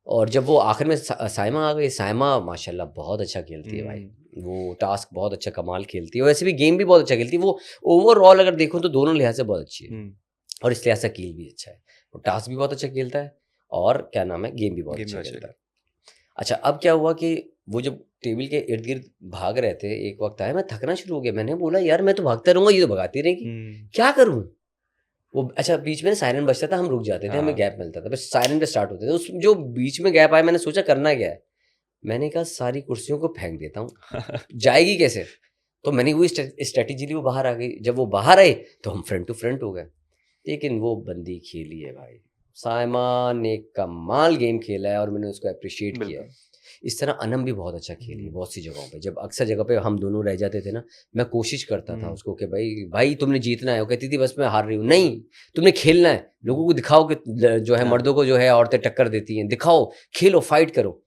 और जब वो आखिर में साइमा आ गई, साइमा माशाल्लाह बहुत अच्छा खेलती है भाई, वो टास्क बहुत अच्छा कमाल खेलती है, वैसे भी गेम भी बहुत अच्छा खेलती है। वो ओवरऑल अगर देखो तो दोनों लिहाज से बहुत अच्छी है और इस लिहाज से कील भी अच्छा है। वो टास्क भी बहुत अच्छा खेलता है और क्या नाम है, गेम भी बहुत अच्छा खेलता है। अच्छा, अब क्या हुआ कि वो जब टेबल के इर्द गिर्द भाग रहे थे, एक वक्त आया मैं थकना शुरू हो गया। मैंने बोला यार मैं तो भागता रहूंगा, ये तो भगाती रहेगी, क्या करूं। वो अच्छा बीच में सायरन बजता था, हम रुक जाते थे, हमें गैप मिलता था, बस सायरन पे स्टार्ट होते थे। उस जो बीच में गैप आया, मैंने सोचा करना क्या है। मैंने कहा सारी कुर्सियों को फेंक देता हूँ, जाएगी कैसे। तो मैंने वही स्ट्रेटेजी ली, वो बाहर आ गई। जब वो बाहर आए तो हम फ्रंट टू फ्रंट हो गए, लेकिन वो बंदी खेली है भाई, साइमा ने कमाल गेम खेला है और मैंने उसको अप्रिशिएट किया है। इस तरह अनम भी बहुत अच्छा खेली बहुत सी जगहों पे। जब अक्सर जगह पे हम दोनों रह जाते थे ना, मैं कोशिश करता था उसको कि भाई तुमने जीतना है। वो कहती थी बस मैं हार रही हूँ। नहीं, तुमने खेलना है, लोगों को दिखाओ कि जो है मर्दों को जो है औरतें टक्कर देती हैं, दिखाओ, खेलो, फाइट करो।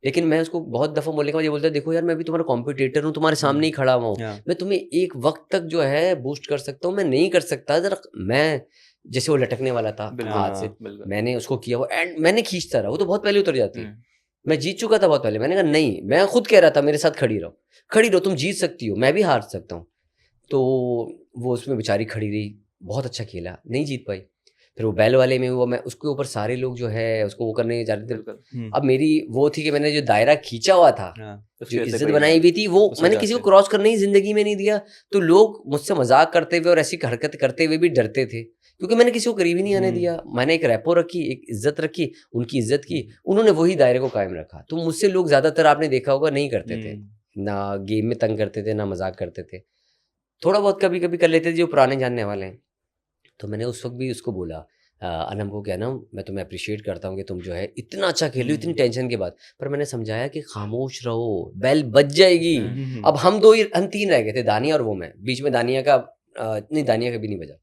लेकिन मैं उसको बहुत दफ़ा बोलने के बाद ये बोलता है, देखो यार मैं भी तुम्हारा कॉम्पिटिटर हूँ, तुम्हारे सामने ही खड़ा हुआ हूँ, मैं तुम्हें एक वक्त तक जो है बूस्ट कर सकता हूँ, मैं नहीं कर सकता। जरा मैं जैसे वो लटकने वाला था हाथ से, मैंने उसको किया, वो एंड मैंने खींचता रहा, वो तो बहुत पहले उतर जाती है। मैं जीत चुका था बहुत पहले। मैंने कहा नहीं, मैं खुद कह रहा था मेरे साथ खड़ी रहो, तुम जीत सकती हो, मैं भी हार सकता हूँ। तो वो उसमें बेचारी खड़ी रही, बहुत अच्छा खेला, नहीं जीत पाई। फिर वो बैल वाले में हुआ, मैं उसके ऊपर सारे लोग जो है उसको वो करने जा रहे थे। अब मेरी वो थी कि मैंने जो दायरा खींचा हुआ था, जो इज्जत बनाई हुई थी, वो मैंने किसी को क्रॉस करने ही जिंदगी में नहीं दिया। तो लोग मुझसे मजाक करते हुए और ऐसी हरकत करते हुए भी डरते थे, क्योंकि मैंने किसी को करीब ही नहीं आने दिया। मैंने एक रेपो रखी, एक इज्जत रखी, उनकी इज्जत की, उन्होंने वही दायरे को कायम रखा। तो मुझसे लोग ज्यादातर आपने देखा होगा नहीं करते थे, ना गेम में तंग करते थे, ना मजाक करते थे, थोड़ा बहुत कभी कभी कर लेते थे जो पुराने जानने वाले हैं। तो मैंने उस वक्त भी उसको बोला, अनम को, क्या ना, मैं तुम्हें अप्रिशिएट करता हूँ कि तुम जो है इतना अच्छा खेलो इतनी टेंशन के बाद, पर मैंने समझाया कि खामोश रहो, बेल बज जाएगी। अब हम तीन रह गए थे, दानिया और वो मैं, बीच में दानिया का नहीं, दानिया का भी नहीं बजा।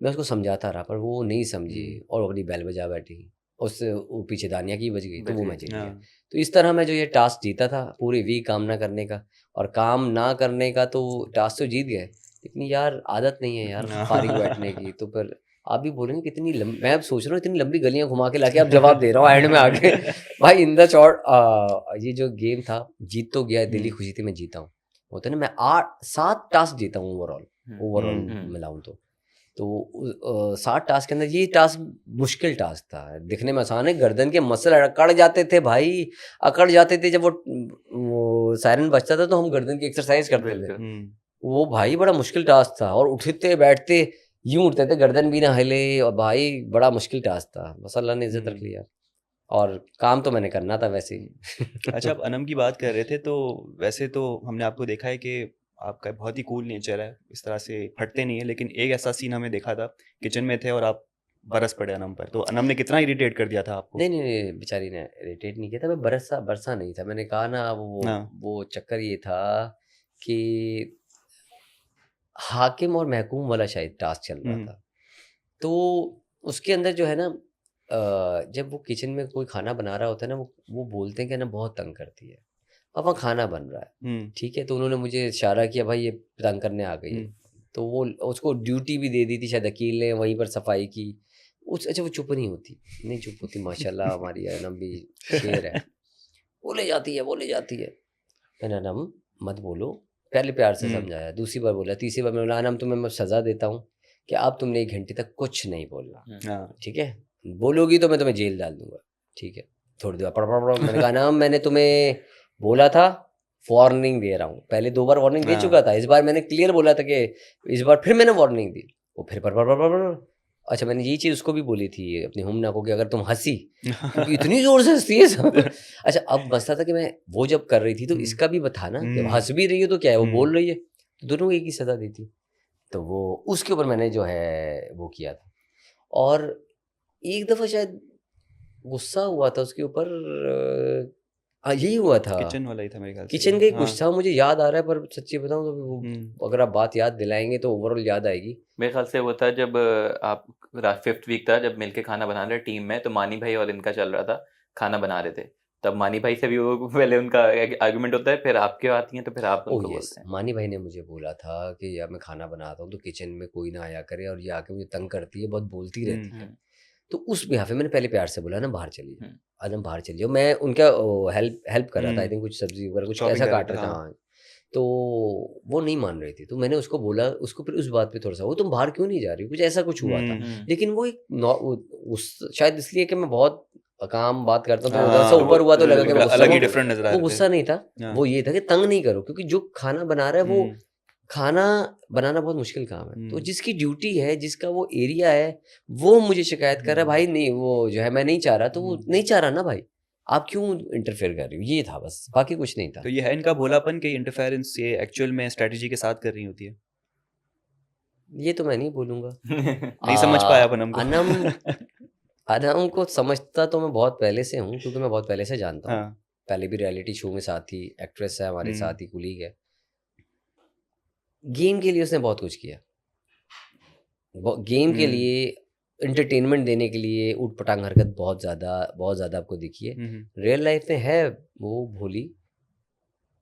मैं उसको समझाता रहा पर वो नहीं समझी और अपनी बेल बजा बैठी। उससे वो पीछे दानिया की बज गई तो वो मैं जीत गया। तो इस तरह मैं जो ये टास्क जीता था, पूरे वीक काम ना करने का और काम ना करने का, तो टास्क तो जीत गए, लेकिन यार आदत नहीं है यार फारिग बैठने की। तो फिर आप भी बोलेंगे कितनी लंबी, मैं अब सोच रहा हूँ इतनी लंबी गलियां घुमा के लाके आप जवाब दे रहा हूँ एंड में आके। भाई इन द शॉर्ट, ये जो गेम था, जीत तो गया, दिली खुशी थी मैं जीता हूँ। होता है ना, मैं 7 टास्क जीता हूँ ओवरऑल मिलाऊँ तो 7 टास्क के अंदर ये टास्क मुश्किल टास्क था। दिखने में आसान है, गर्दन के मसल अकड़ जाते थे भाई, अकड़ जाते थे। जब वो सायरन बजता था तो हम गर्दन की एक्सरसाइज करते थे, वो भाई बड़ा मुश्किल टास्क था। और उठते बैठते यूं उठते थे, गर्दन भी ना हिले, और भाई बड़ा मुश्किल टास्क था। बस अल्लाह ने इज्जत रख लिया और काम तो मैंने करना था वैसे ही। अच्छा, आप अनम की बात कर रहे थे, तो वैसे तो हमने आपको देखा है कि आपका बहुत ही कूल नेचर है, इस तरह से फटते नहीं है, लेकिन एक ऐसा सीन हमें देखा था, किचन में थे और आप बरस पड़े अनम पर, तो अनम ने कितना इरिटेट कर दिया था आपको? नहीं, बेचारी ने इरिटेट नहीं किया था, मैं बरसा नहीं था। मैंने कहा ना, वो चक्कर ये था कि हाकिम और महकूम वाला शायद टास्क चल रहा था। तो उसके अंदर जो है ना, जब वो किचन में कोई खाना बना रहा होता है ना, वो बोलते हैं कि ना बहुत तंग करती है। अब वहाँ खाना बन रहा है, ठीक है, तो उन्होंने मुझे इशारा किया, भाई ये तंग करने आ गई है। तो वो उसको ड्यूटी भी दे दी थी शायद, अकील ने वहीं पर सफाई की। अच्छा, वो चुप नहीं होती माशाल्लाह, हमारी अनम भी शेर है, बोले जाती है। मैंने अनम मत बोलो, पहले प्यार से समझाया, दूसरी बार बोला, तीसरी बार मैं बोला, अनम तुम्हें मैं सज़ा देता हूँ कि अब तुमने 1 घंटे तक कुछ नहीं बोलना, ठीक है, बोलोगी तो मैं तुम्हें जेल डाल दूंगा, ठीक है। थोड़ी देर पड़ मैंने कहा ना, मैंने तुम्हें बोला था, वार्निंग दे रहा हूँ, पहले 2 बार वार्निंग दे चुका था, इस बार मैंने क्लियर बोला था कि इस बार फिर मैंने वार्निंग दी। वो फिर अच्छा, मैंने यही चीज़ उसको भी बोली थी अपनी हुमना को कि अगर तुम हँसी, क्योंकि इतनी ज़ोर से हँसती है सब। अच्छा, अब मसला था कि मैं वो जब कर रही थी तो हुँ। इसका भी था ना कि हुँ। हँस भी रही है तो क्या है, वो हुँ। बोल रही है, तो दोनों को एक ही सज़ा दी थी। तो वो उसके ऊपर मैंने जो है वो किया था। और एक दफ़ा शायद गुस्सा हुआ था उसके ऊपर, हाँ, यही हुआ था। किचन वाला ही था मेरे ख्याल से। किचन का ही कुछ हाँ। था, मुझे याद आ रहा है, पर सच्ची बताऊँ तो वो हुँ। अगर आप बात याद दिलाएँगे तो ओवरऑल याद आएगी। मेरे ख्याल से वो था जब आप 5th वीक था जब मिलके खाना बना रहे टीम में, तो मानी भाई और इनका चल रहा था, खाना बना रहे थे। तब मानी भाई से भी वो पहले उनका आर्गुमेंट होता है, फिर आपके आती हैं तो फिर आप ओह उनको यस, बोलते हैं। मानी भाई ने मुझे बोला था कि यार मैं खाना बनाता हूँ तो किचन में कोई ना आया करे, और ये आके मुझे तंग करती है, बहुत बोलती रहती है। हुँ। हुँ, तो उस बिहाफ़ पे मैंने पहले प्यार से बोला ना, बाहर चलिए, हुँ, आज हम बाहर चलिए। मैं उनका हेल्प हेल्प कर रहा था, आई हुँ। थिंक कुछ सब्ज़ी वगैरह कुछ शॉपिंग ऐसा कर रहे काट थे, रहा था, हाँ। हाँ। तो वो नहीं मान रही थी, तो मैंने उसको बोला, उसको फिर उस बात पे थोड़ा-सा, "वो तुम बाहर क्यों नहीं जा रही हो?" कुछ ऐसा कुछ हुआ था। हुँ। हुँ। लेकिन वो एक नॉ वो उस शायद इसलिए कि मैं बहुत काम बात करता हूँ, तो ज़रा-सा हाँ, ऊपर हुआ तो लगा कि मैं गुस्सा अलग ही हूँ। डिफरेंट नज़र आ वो रहे थे। गुस्सा नहीं था, हाँ। वो ये था कि तंग नहीं करो, क्योंकि जो खाना बना रहा है वो हुँ। खाना बनाना बहुत मुश्किल काम है। तो हुँ। जिसकी ड्यूटी है, जिसका वो एरिया है, वो मुझे शिकायत कर रहा है, भाई नहीं वो जो है मैं नहीं चाह रहा, तो वो हुँ। नहीं चाह रहा ना भाई, आप क्यों इंटरफेयर कर रही हो? ये था बस, बाकी कुछ नहीं था। तो ये है इनका भोलापन कि इंटरफेरेंस ये एक्चुअल में स्ट्रैटेजी के साथ कर रही होती है? ये तो मैं नहीं बोलूँगा। नहीं समझ पाया अपन हमको। अनम अनम को समझता तो मैं बहुत पहले से हूँ, क्योंकि मैं बहुत पहले से जानता हूँ। हाँ। पहले भी रियलिटी शो में साथ ही, एक्ट्रेस है हमारे हुँ। साथ ही, कुलीग है। गेम के लिए उसने बहुत कुछ किया। गेम के हुँ। लिए, एंटरटेनमेंट देने के लिए ऊट-पटांग हरकत बहुत ज़्यादा आपको दिखी है। हुँ, हुँ। रियल लाइफ में है वो भोली,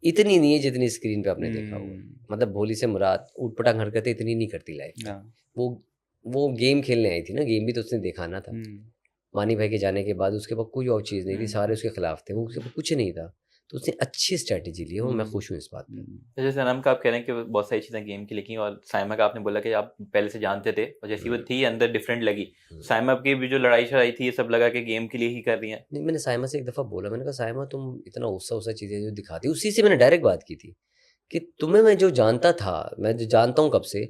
इतनी नहीं है जितनी स्क्रीन पे आपने देखा होगा। हुँ। मतलब भोली से मुराद ऊट-पटांग हरकतें इतनी नहीं करती लाइफ में। हाँ। वो वो गेम खेलने आई थी ना, गेम भी तो उसने दिखाना था। हुँ। मानी भाई के जाने के बाद उसके पास कोई और चीज़ नहीं थी, हुँ। सारे उसके खिलाफ थे, वो उसके पास कुछ नहीं था। तो उसने अच्छी स्ट्रैटेजी ली है, और मैं हुँ। खुश हूँ इस बात पे। हुँ। जैसे सनम का आप कह रहे हैं कि वो बहुत सारी चीज़ें गेम की लिखी, और साइमा का आपने बोला कि आप पहले से जानते थे, और जैसी वो थी अंदर डिफरेंट लगी। साइमा की भी जो लड़ाई-शड़ाई थी, ये सब लगा कि गेम के लिए ही कर रही हैं। नहीं, मैंने साइमा से एक दफ़ा बोला, मैंने कहा साइमा तुम इतना गुस्सा-वुस्सा चीज़ें जो दिखाती हो, उसी से मैंने डायरेक्ट बात की थी कि तुम्हें मैं जो जानता था, मैं जो जानता हूँ कब से,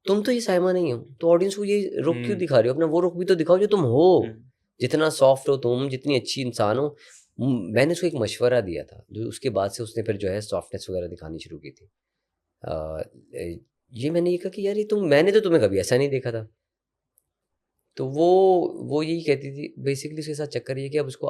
तुम तो ये साइमा नहीं हो, तो ऑडियंस को ये रुख क्यों हुँ। दिखा रहे हो? अपना वो रुख भी तो दिखाओ जो तुम हो। हुँ, जितना सॉफ्ट हो तुम, जितनी अच्छी इंसान हो। मैंने उसको एक मशवरा दिया था, जो उसके बाद से उसने फिर जो है सॉफ्टनेस वगैरह दिखानी शुरू की थी। ये मैंने ये कहा कि यार ये मैंने तो तुम्हें कभी ऐसा नहीं देखा था। तो वो यही कहती थी बेसिकली, उसके साथ चक्कर ये कि अब उसको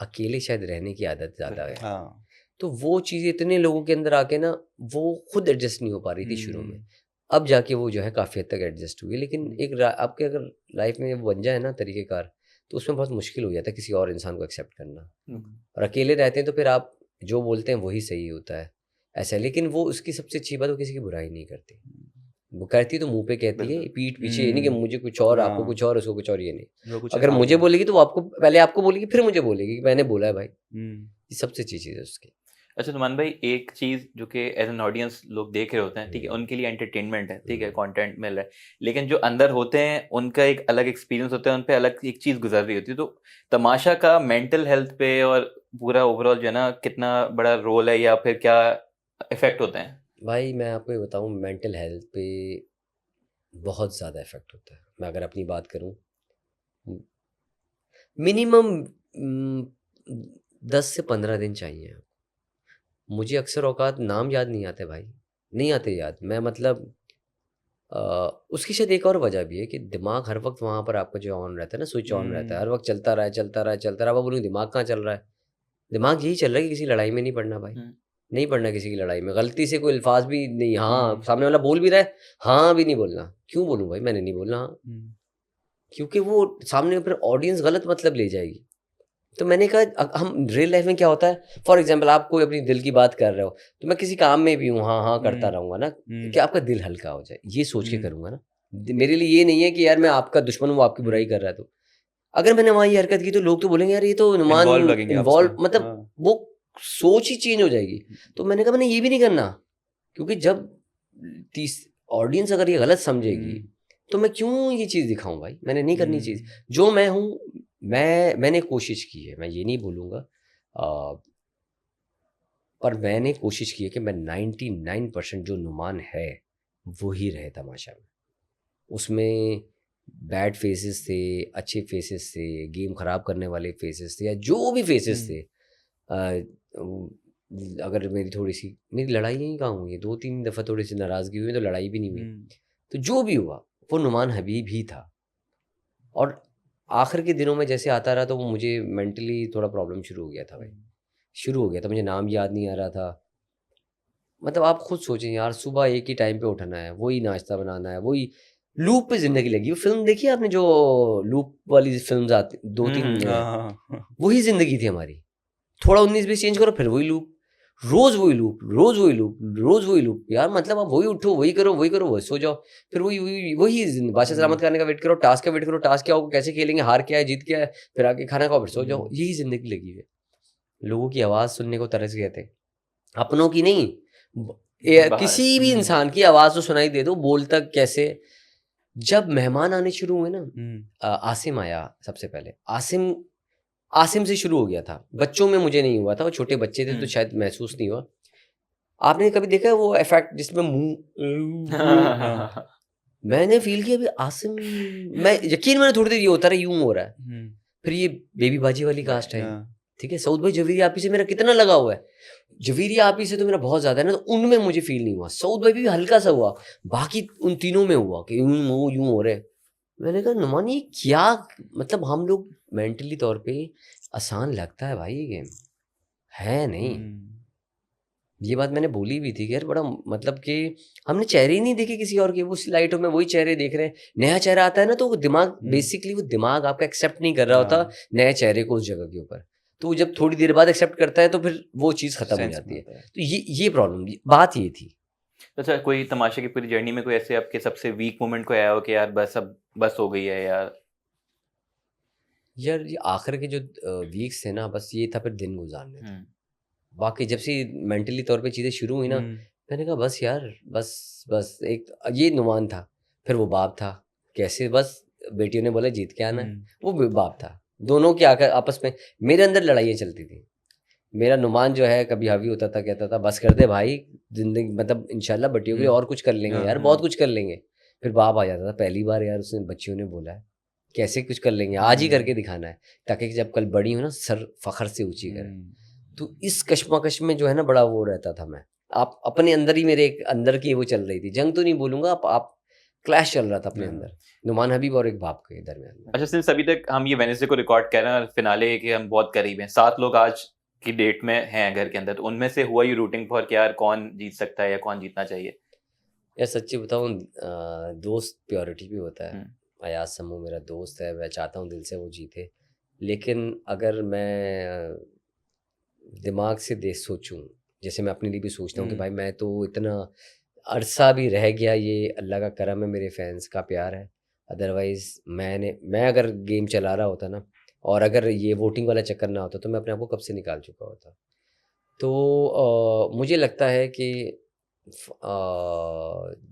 अकेले शायद रहने की आदत ज़्यादा है। हाँ। तो वो चीज़ इतने लोगों के अंदर आके ना, वो खुद एडजस्ट नहीं हो पा रही थी शुरू में। हुँ। अब जाके वो जो है काफ़ी हद तक एडजस्ट हुई है, लेकिन हुँ। एक आपके अगर लाइफ में वो बन जाए ना तरीक़ेकार, तो उसमें बहुत मुश्किल हो जाता है किसी और इंसान को एक्सेप्ट करना। हुँ। और अकेले रहते हैं तो फिर आप जो बोलते हैं वही सही होता है, ऐसा है। लेकिन वो उसकी सबसे अच्छी बात, वो किसी की बुराई नहीं करती। वो कहती तो मुँह पे कहती है, बिल्कुल। पीठ पीछे, ये नहीं कि हुँ। मुझे कुछ और, आपको हाँ। कुछ और, उसको कुछ और, ये नहीं। वो कुछ अगर हाँ। मुझे बोलेगी तो वो आपको पहले आपको बोलेगी, फिर मुझे बोलेगी कि मैंने बोला है भाई। हुँ। ये सबसे अच्छी चीज़ है उसकी। अच्छा नुमान भाई, एक चीज़ जो कि एज़ एन ऑडियंस लोग देख रहे होते हैं, ठीक है, हुँ। उनके लिए एंटरटेनमेंट है, ठीक है, हुँ। कंटेंट मिल रहा है। लेकिन जो अंदर होते हैं, उनका एक अलग एक्सपीरियंस होता है, उन पे अलग एक चीज़ गुज़र रही होती है। तो तमाशा का मेंटल हेल्थ पे और पूरा ओवरऑल जो है ना, कितना बड़ा रोल है या फिर क्या इफ़ेक्ट होते हैं? भाई मैं आपको ये बताऊँ, मेंटल हेल्थ पे बहुत ज़्यादा इफ़ेक्ट होता है। मैं अगर अपनी बात करूँ, मिनिमम 10 से 15 दिन चाहिए। मुझे अक्सर औक़ात नाम याद नहीं आते भाई, नहीं आते याद। मैं मतलब अ, उसकी शायद एक और वजह भी है कि दिमाग हर वक़्त वहाँ पर आपका जो ऑन रहता है ना, स्विच ऑन रहता है। हुँ। हर वक़्त चलता रहा है, चलता रहा है, चलता रहा है। अब बोलूँ दिमाग कहाँ चल रहा है? दिमाग यही चल रहा है कि किसी लड़ाई में नहीं पड़ना भाई, हुँ, नहीं पड़ना किसी की लड़ाई में। गलती से कोई अल्फ़ाज़ भी नहीं, हाँ, हुँ। सामने वाला बोल भी रहा है, हाँ भी नहीं बोलना। क्यों बोलूँ भाई? मैंने नहीं बोलना हाँ, हुँ। क्योंकि वो सामने फिर ऑडियंस गलत मतलब ले जाएगी। तो मैंने कहा हम रियल लाइफ में क्या होता है, फॉर एग्जांपल आप कोई अपनी दिल की बात कर रहे हो, तो मैं किसी काम में भी हूँ, हाँ, हाँ करता हुँ। रहूँगा ना, हुँ। कि आपका दिल हल्का हो जाए, ये सोच के हुँ। करूँगा ना। मेरे लिए ये नहीं है कि यार मैं आपका दुश्मन हूँ, वो आपकी बुराई हुँ। कर रहा है तो। अगर मैंने वहाँ ये हरकत की तो लोग तो बोलेंगे यार ये तो नुमान इन्वॉल्व लगेंगे आप उसमें। इन्वॉल्व, मतलब हाँ। वो सोच ही चेंज हो जाएगी। तो मैंने कहा मैंने ये भी नहीं करना, क्योंकि जब तीस ऑडियंस अगर ये गलत समझेगी, हुँ। तो मैं क्यों ये चीज़ दिखाऊँ भाई? मैंने नहीं करनी चीज़। हुँ। जो मैं हूँ, मैंने कोशिश की है, मैं ये नहीं बोलूँगा, पर मैंने कोशिश की है कि मैं 99% जो नुमान है, वो ही रहे तमाशा में। उसमें बैड फेसेस थे, अच्छे फेसेस थे, गेम ख़राब करने वाले फेसेस थे, या जो भी फेसेस थे। अगर मेरी लड़ाई नहीं कहाँ हुई है, 2-3 दफ़ा थोड़ी सी नाराज़गी हुई, तो लड़ाई भी नहीं हुई। तो जो भी हुआ वो नुमान हबीब ही था। और आखिर के दिनों में जैसे आता रहा, तो वो मुझे मेंटली थोड़ा प्रॉब्लम शुरू हो गया था भाई, शुरू हो गया था। मुझे नाम याद नहीं आ रहा था। मतलब आप खुद सोचें यार, सुबह एक ही टाइम पे उठना है, वही नाश्ता बनाना है, वही लूप पे ज़िंदगी लगी। वो फ़िल्म देखी है आपने, जो लूप वाली फ़िल्म्स आती 2-3 हाँ, वही ज़िंदगी थी हमारी। थोड़ा 19-20 चेंज करो, फिर वही लूप, रोज़ वही लूप, रोज़ वही लूप, रोज़ वही लूप। यार मतलब आप वही उठो, वही करो, वही करो, वही सो जाओ, फिर वही बादशाह सलामत खाने का वेट करो, टास्क का वेट करो, टास्क क्या होगा, कैसे खेलेंगे, हार क्या है, जीत क्या है, फिर आके खाना खाओ, फिर सो जाओ। यही ज़िंदगी लगी है। लोगों की आवाज़ सुनने को तरस गए थे, अपनों की नहीं, बाहर किसी भी इंसान की आवाज़ तो सुनाई दे दो, बोलता कैसे। जब मेहमान आने शुरू हुए ना, आसिम आया सबसे पहले। आसिम से शुरू हो गया था, बच्चों में मुझे नहीं हुआ था, वो छोटे बच्चे थे तो शायद महसूस नहीं हुआ। आपने कभी देखा है वो इफेक्ट जिसमें मुंह मैंने फील किया अभी आसिम, मैं यकीन मैंने थोड़ी देर ये होता रहा, यूं हो रहा है। फिर ये बेबी बाजी वाली कास्ट है, ठीक है। सऊद भाई जवेरी आपी से मेरा कितना लगा हुआ है, जवेरी आपी से तो मेरा बहुत ज्यादा है ना, तो उनमें मुझे फील नहीं हुआ। सऊद भाई भी हल्का सा हुआ, बाकी उन तीनों में हुआ कि यूं हो रहे। मैंने कहा नुमान ये क्या, मतलब हम लोग मेंटली तौर पे आसान लगता है भाई, ये गेम है नहीं। ये बात मैंने बोली भी थी कि यार बड़ा, मतलब कि हमने चेहरे ही नहीं देखे किसी और के, वो लाइटों में वही चेहरे देख रहे हैं। नया चेहरा आता है ना, तो वो दिमाग बेसिकली, वो दिमाग आपका एक्सेप्ट नहीं कर रहा होता नए चेहरे को उस जगह के ऊपर। तो जब थोड़ी देर बाद एक्सेप्ट करता है, तो फिर वो चीज़ खत्म हो जाती है। तो ये प्रॉब्लम, बात ये थी। अच्छा, कोई तमाशे की पूरी जर्नी में कोई ऐसे आपके सबसे वीक मोमेंट कोई आया हो कि यार बस अब बस हो गई है यार? यार ये आखिर के जो वीक्स थे ना, बस ये था फिर दिन गुजारने थे। बाकी जब से मेंटली तौर पे चीज़ें शुरू हुई ना, मैंने कहा बस यार, बस एक ये नुमान था, फिर वो बाप था। कैसे, बस बेटियों ने बोला जीत के आना है, वो बाप था। दोनों की आकर आपस में मेरे अंदर लड़ाइयाँ चलती थी। मेरा नुमान जो है कभी हावी होता था, कहता था बस कर दे भाई, जिंदगी मतलब इंशाल्लाह बटियों के लिए और कुछ कर लेंगे यार, बहुत कुछ कर लेंगे। फिर बाप आ जाता था, पहली बार यार उसने बच्चियों ने बोला है, कैसे कुछ कर लेंगे, आज ही करके दिखाना है, ताकि जब कल बड़ी हो ना, सर फखर से ऊंची करें। तो इस कश्मकश में जो है ना, बड़ा वो रहता था मैं। आप अपने अंदर ही, मेरे एक अंदर की वो चल रही थी, जंग तो नहीं बोलूंगा, आप क्लैश चल रहा था अपने अंदर, नुमान हबीब और एक बाप के दरमियान में। अच्छा, सिंस अभी तक हम ये वेडनेसडे को रिकॉर्ड कर रहे हैं और फिनाले के हम बहुत करीब हैं, 7 लोग आज की डेट में हैं घर के अंदर, तो उनमें से हुआ यू रूटिंग फॉर कि यार कौन जीत सकता है या कौन जीतना चाहिए? यार सच्ची बताऊं, दोस्त प्योरिटी भी होता है। अयाज समू मेरा दोस्त है, मैं चाहता हूँ दिल से वो जीते, लेकिन अगर मैं दिमाग से सोचूं, जैसे मैं अपने लिए भी सोचता हूँ कि भाई मैं तो इतना अरसा भी रह गया, ये अल्लाह का करम है, मेरे फैंस का प्यार है। अदरवाइज़ मैं अगर गेम चला रहा होता ना, और अगर ये वोटिंग वाला चक्कर ना होता, तो मैं अपने आप को कब से निकाल चुका होता। तो मुझे लगता है कि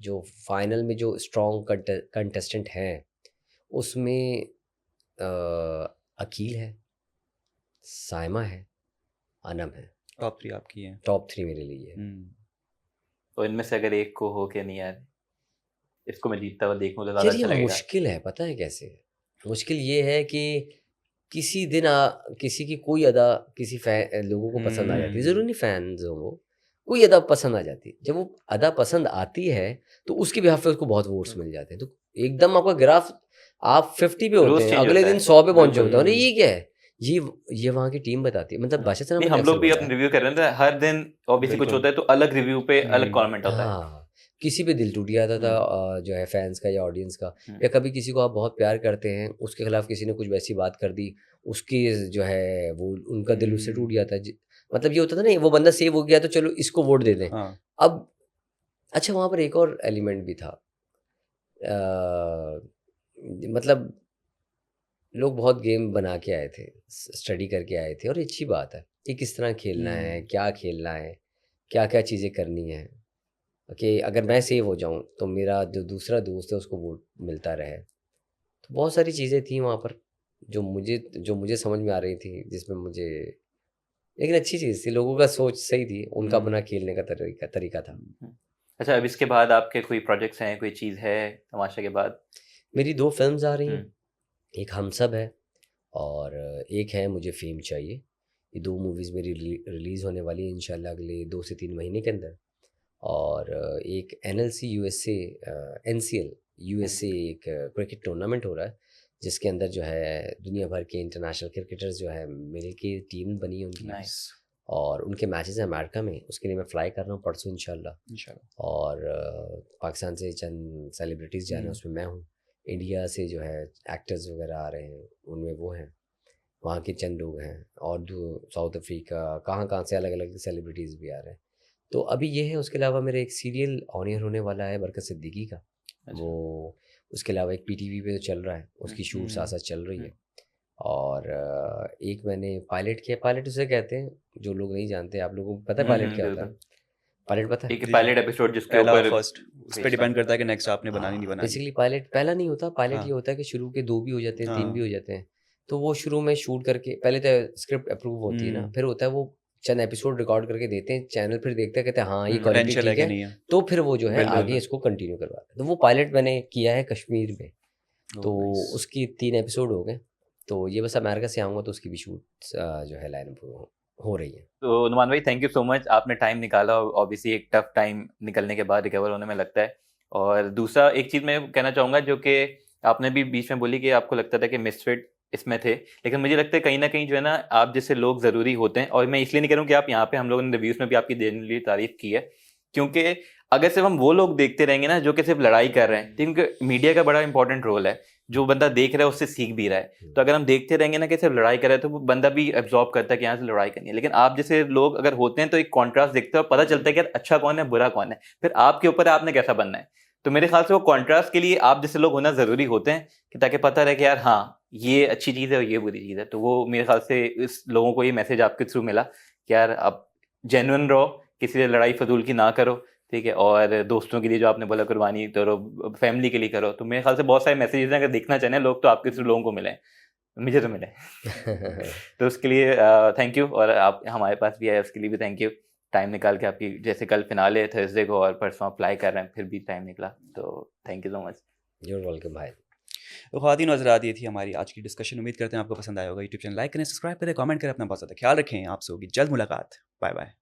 जो फाइनल में जो स्ट्रॉन्ग कंटेस्टेंट हैं, उसमें अकील है, साइमा है, अनम है। टॉप 3 आपकी है। टॉप 3 मेरे लिए है। तो इनमें से अगर एक को हो कि नहीं यार, इसको मैं जीतता हुआ देखूं तो ज़्यादा यार अच्छा ये लगेगा? मुश्किल है, पता है कैसे? मुश्किल ये है कि किसी दिन किसी की कोई अदा किसी लोगों को पसंद आ जाती है, ज़रूरी नहीं फैंस हो वो, कोई अदा पसंद आ जाती है। जब वो अदा पसंद आती है, तो उसके बिहाफ पे उसको बहुत वोट्स मिल जाते हैं, तो एकदम आपका ग्राफ, आप 50 पे होते रोज हैं, चेंज अगले होता दिन है। 100 पे पहुंच बिल्कुल। जाते हो। अरे ये क्या है? ये वहाँ की टीम बताती है, मतलब बादशाह नहीं, सलामत ने हम लोग अक्सर भी बोला अपने है। रिव्यू कर रहे थे, हर दिन ऑब्वियसली कुछ बिल्कुल। होता है, तो अलग रिव्यू पे अलग कमेंट होता है। हाँ, किसी पे दिल टूट जाता था, जो है फैंस का या ऑडियंस का, हम्म। या कभी किसी को आप बहुत प्यार करते हैं, उसके खिलाफ किसी ने कुछ वैसी बात कर दी, उसकी जो है वो उनका दिल उससे टूट जाता है। मतलब ये होता था ना, वो बंदा सेव हो गया तो चलो इसको वोट दे दें। हाँ। अब अच्छा, वहाँ पर एक और एलिमेंट भी था, मतलब लोग बहुत गेम बना के आए थे, स्टडी करके आए थे, और अच्छी बात है कि किस तरह खेलना है, क्या खेलना है, क्या क्या चीज़ें करनी है, कि अगर मैं सेव हो जाऊं तो मेरा जो दूसरा दोस्त है उसको वोट मिलता रहे। तो बहुत सारी चीज़ें थी वहाँ पर जो मुझे समझ में आ रही थी, जिसमें मुझे, लेकिन अच्छी चीज़ थी, लोगों का सोच सही थी, उनका अपना खेलने का तरीका था। अच्छा, अब इसके बाद आपके कोई प्रोजेक्ट्स हैं, कोई चीज़ है तमाशा के बाद? मेरी 2 फ़िल्म्स आ रही हैं, हुँ। एक हम सब है और एक है मुझे फ़ेम चाहिए। ये 2 मूवीज़ मेरी रिलीज़ होने वाली हैं इंशाल्लाह अगले 2 से 3 महीने के अंदर। और एक एनएलसी यूएसए एनसीएल यूएसए एक क्रिकेट टूर्नामेंट हो रहा है, जिसके अंदर जो है दुनिया भर के इंटरनेशनल क्रिकेटर्स जो है मिल के टीम बनी है उनकी, नाइस। और उनके मैचेस हैं अमेरिका में। उसके लिए मैं फ़्लाई कर रहा हूँ परसों इंशाल्लाह। इंशाल्लाह। और पाकिस्तान से चंद सेलिब्रिटीज़ जा रहे हैं, उसमें मैं हूँ। इंडिया से जो है एक्टर्स वगैरह आ रहे हैं, उनमें वो हैं, वहाँ के चंद लोग हैं, और साउथ अफ्रीका कहाँ से अलग अलग सेलिब्रिटीज़ भी आ रहे हैं। तो अभी ये है। उसके अलावा मेरा एक सीरियल ऑन एयर होने वाला है बरकत सिद्दीकी का, अच्छा। वो उसके अलावा एक पीटीवी पे तो चल रहा है, उसकी शूट साथ साथ चल रही है। और एक मैंने पायलट किया। पायलट उसे कहते हैं, जो लोग नहीं जानते, आप लोगों को पता है पायलट क्या होता है? बिल्कुल। पायलट पता है? एक जी, पायलट एपिसोड जिसके पहला ऊपर फर्स्ट उस पे डिपेंड करता है कि नेक्स्ट आपने बनानी नहीं बनानी। बेसिकली पायलट पहला नहीं होता। पायलट हाँ। ये होता है कि शुरू के 2 भी हो जाते हैं, 3 भी हाँ। हो जाते हैं। तो वो शुरू में शूट करके पहले तो स्क्रिप्ट अप्रूव होती है ना, फिर होता है वो चंद एपिसोड रिकॉर्ड करके देते हैं, चैनल फिर देखता है, कहते हैं हाँ ये क्वालिटी पोटेंशियल है ठीक कि है, नहीं है। तो फिर वो जो है बिल्कुल। आगे इसको कंटिन्यू करवाता है। तो वो पायलट मैंने किया है कश्मीर में, तो नाइस। उसकी 3 एपिसोड हो गए। तो ये बस अमेरिका से आऊँगा तो उसकी भी शूट जो है लाइन अप हो रही है। तो नुमान भाई थैंक यू सो मच, आपने टाइम निकाला। ऑब्वियसली एक टफ टाइम निकलने के बाद रिकवर होने में लगता है। और दूसरा एक चीज़ मैं कहना चाहूँगा, जो कि आपने भी बीच में बोली कि आपको लगता था कि मिसफिट इसमें थे, लेकिन मुझे लगता है कहीं ना कहीं जो है ना, आप जैसे लोग ज़रूरी होते हैं। और मैं इसलिए नहीं कह रहा हूँ कि आप यहाँ पे, हम लोगों ने रिव्यूज़ में भी आपकी जेन्युइनली तारीफ की है, क्योंकि अगर सिर्फ हम वो लोग देखते रहेंगे ना जो कि सिर्फ लड़ाई कर रहे हैं, क्योंकि मीडिया का बड़ा इंपॉर्टेंट रोल है, जो बंदा देख रहा है उससे सीख भी रहा है। तो अगर हम देखते रहेंगे ना कि सिर्फ लड़ाई कर रहे हैं, तो वो बंदा भी एब्जॉर्ब करता है कि यहाँ से लड़ाई करनी है। लेकिन आप जैसे लोग अगर होते हैं तो एक कॉन्ट्रास्ट देखते हैं और पता चलता है कि यार अच्छा कौन है, बुरा कौन है। फिर आपके ऊपर है आपने कैसा बनना है। तो मेरे ख्याल से वो कॉन्ट्रास्ट के लिए आप जैसे लोग होना ज़रूरी होते हैं, कि ताकि पता रहे कि यार हाँ ये अच्छी चीज़ है और ये बुरी चीज़ है। तो वो मेरे ख्याल से इस लोगों को ये मैसेज आपके थ्रू मिला कि यार आप जेन्युइन रहो, किसी से लड़ाई फजूल की ना करो, ठीक है। और दोस्तों के लिए जो आपने बोला कुर्बानी करो, फैमिली के लिए करो। तो मेरे ख्याल से बहुत सारे मैसेजेस हैं, अगर देखना चाहें लोग तो आपके थ्रू लोगों को मिले, मुझे तो मिले। तो उसके लिए थैंक यू, और आप हमारे पास भी आए उसके लिए भी थैंक यू। टाइम निकाल के आपकी, जैसे कल फिनाले थर्सडे को और परसों अप्लाई कर रहे हैं, फिर भी टाइम निकला, तो thank you so much. You're welcome भाई। तो ख़वातीन हज़रात, ये थी हमारी आज की डिस्कशन। उम्मीद करते हैं आपको पसंद आया होगा। यूट्यूब चैनल लाइक करें, सब्सक्राइब करें, कमेंट करें, अपना बहुत ज़्यादा ख्याल रखें। आपसे होगी जल्द मुलाकात। Bye bye.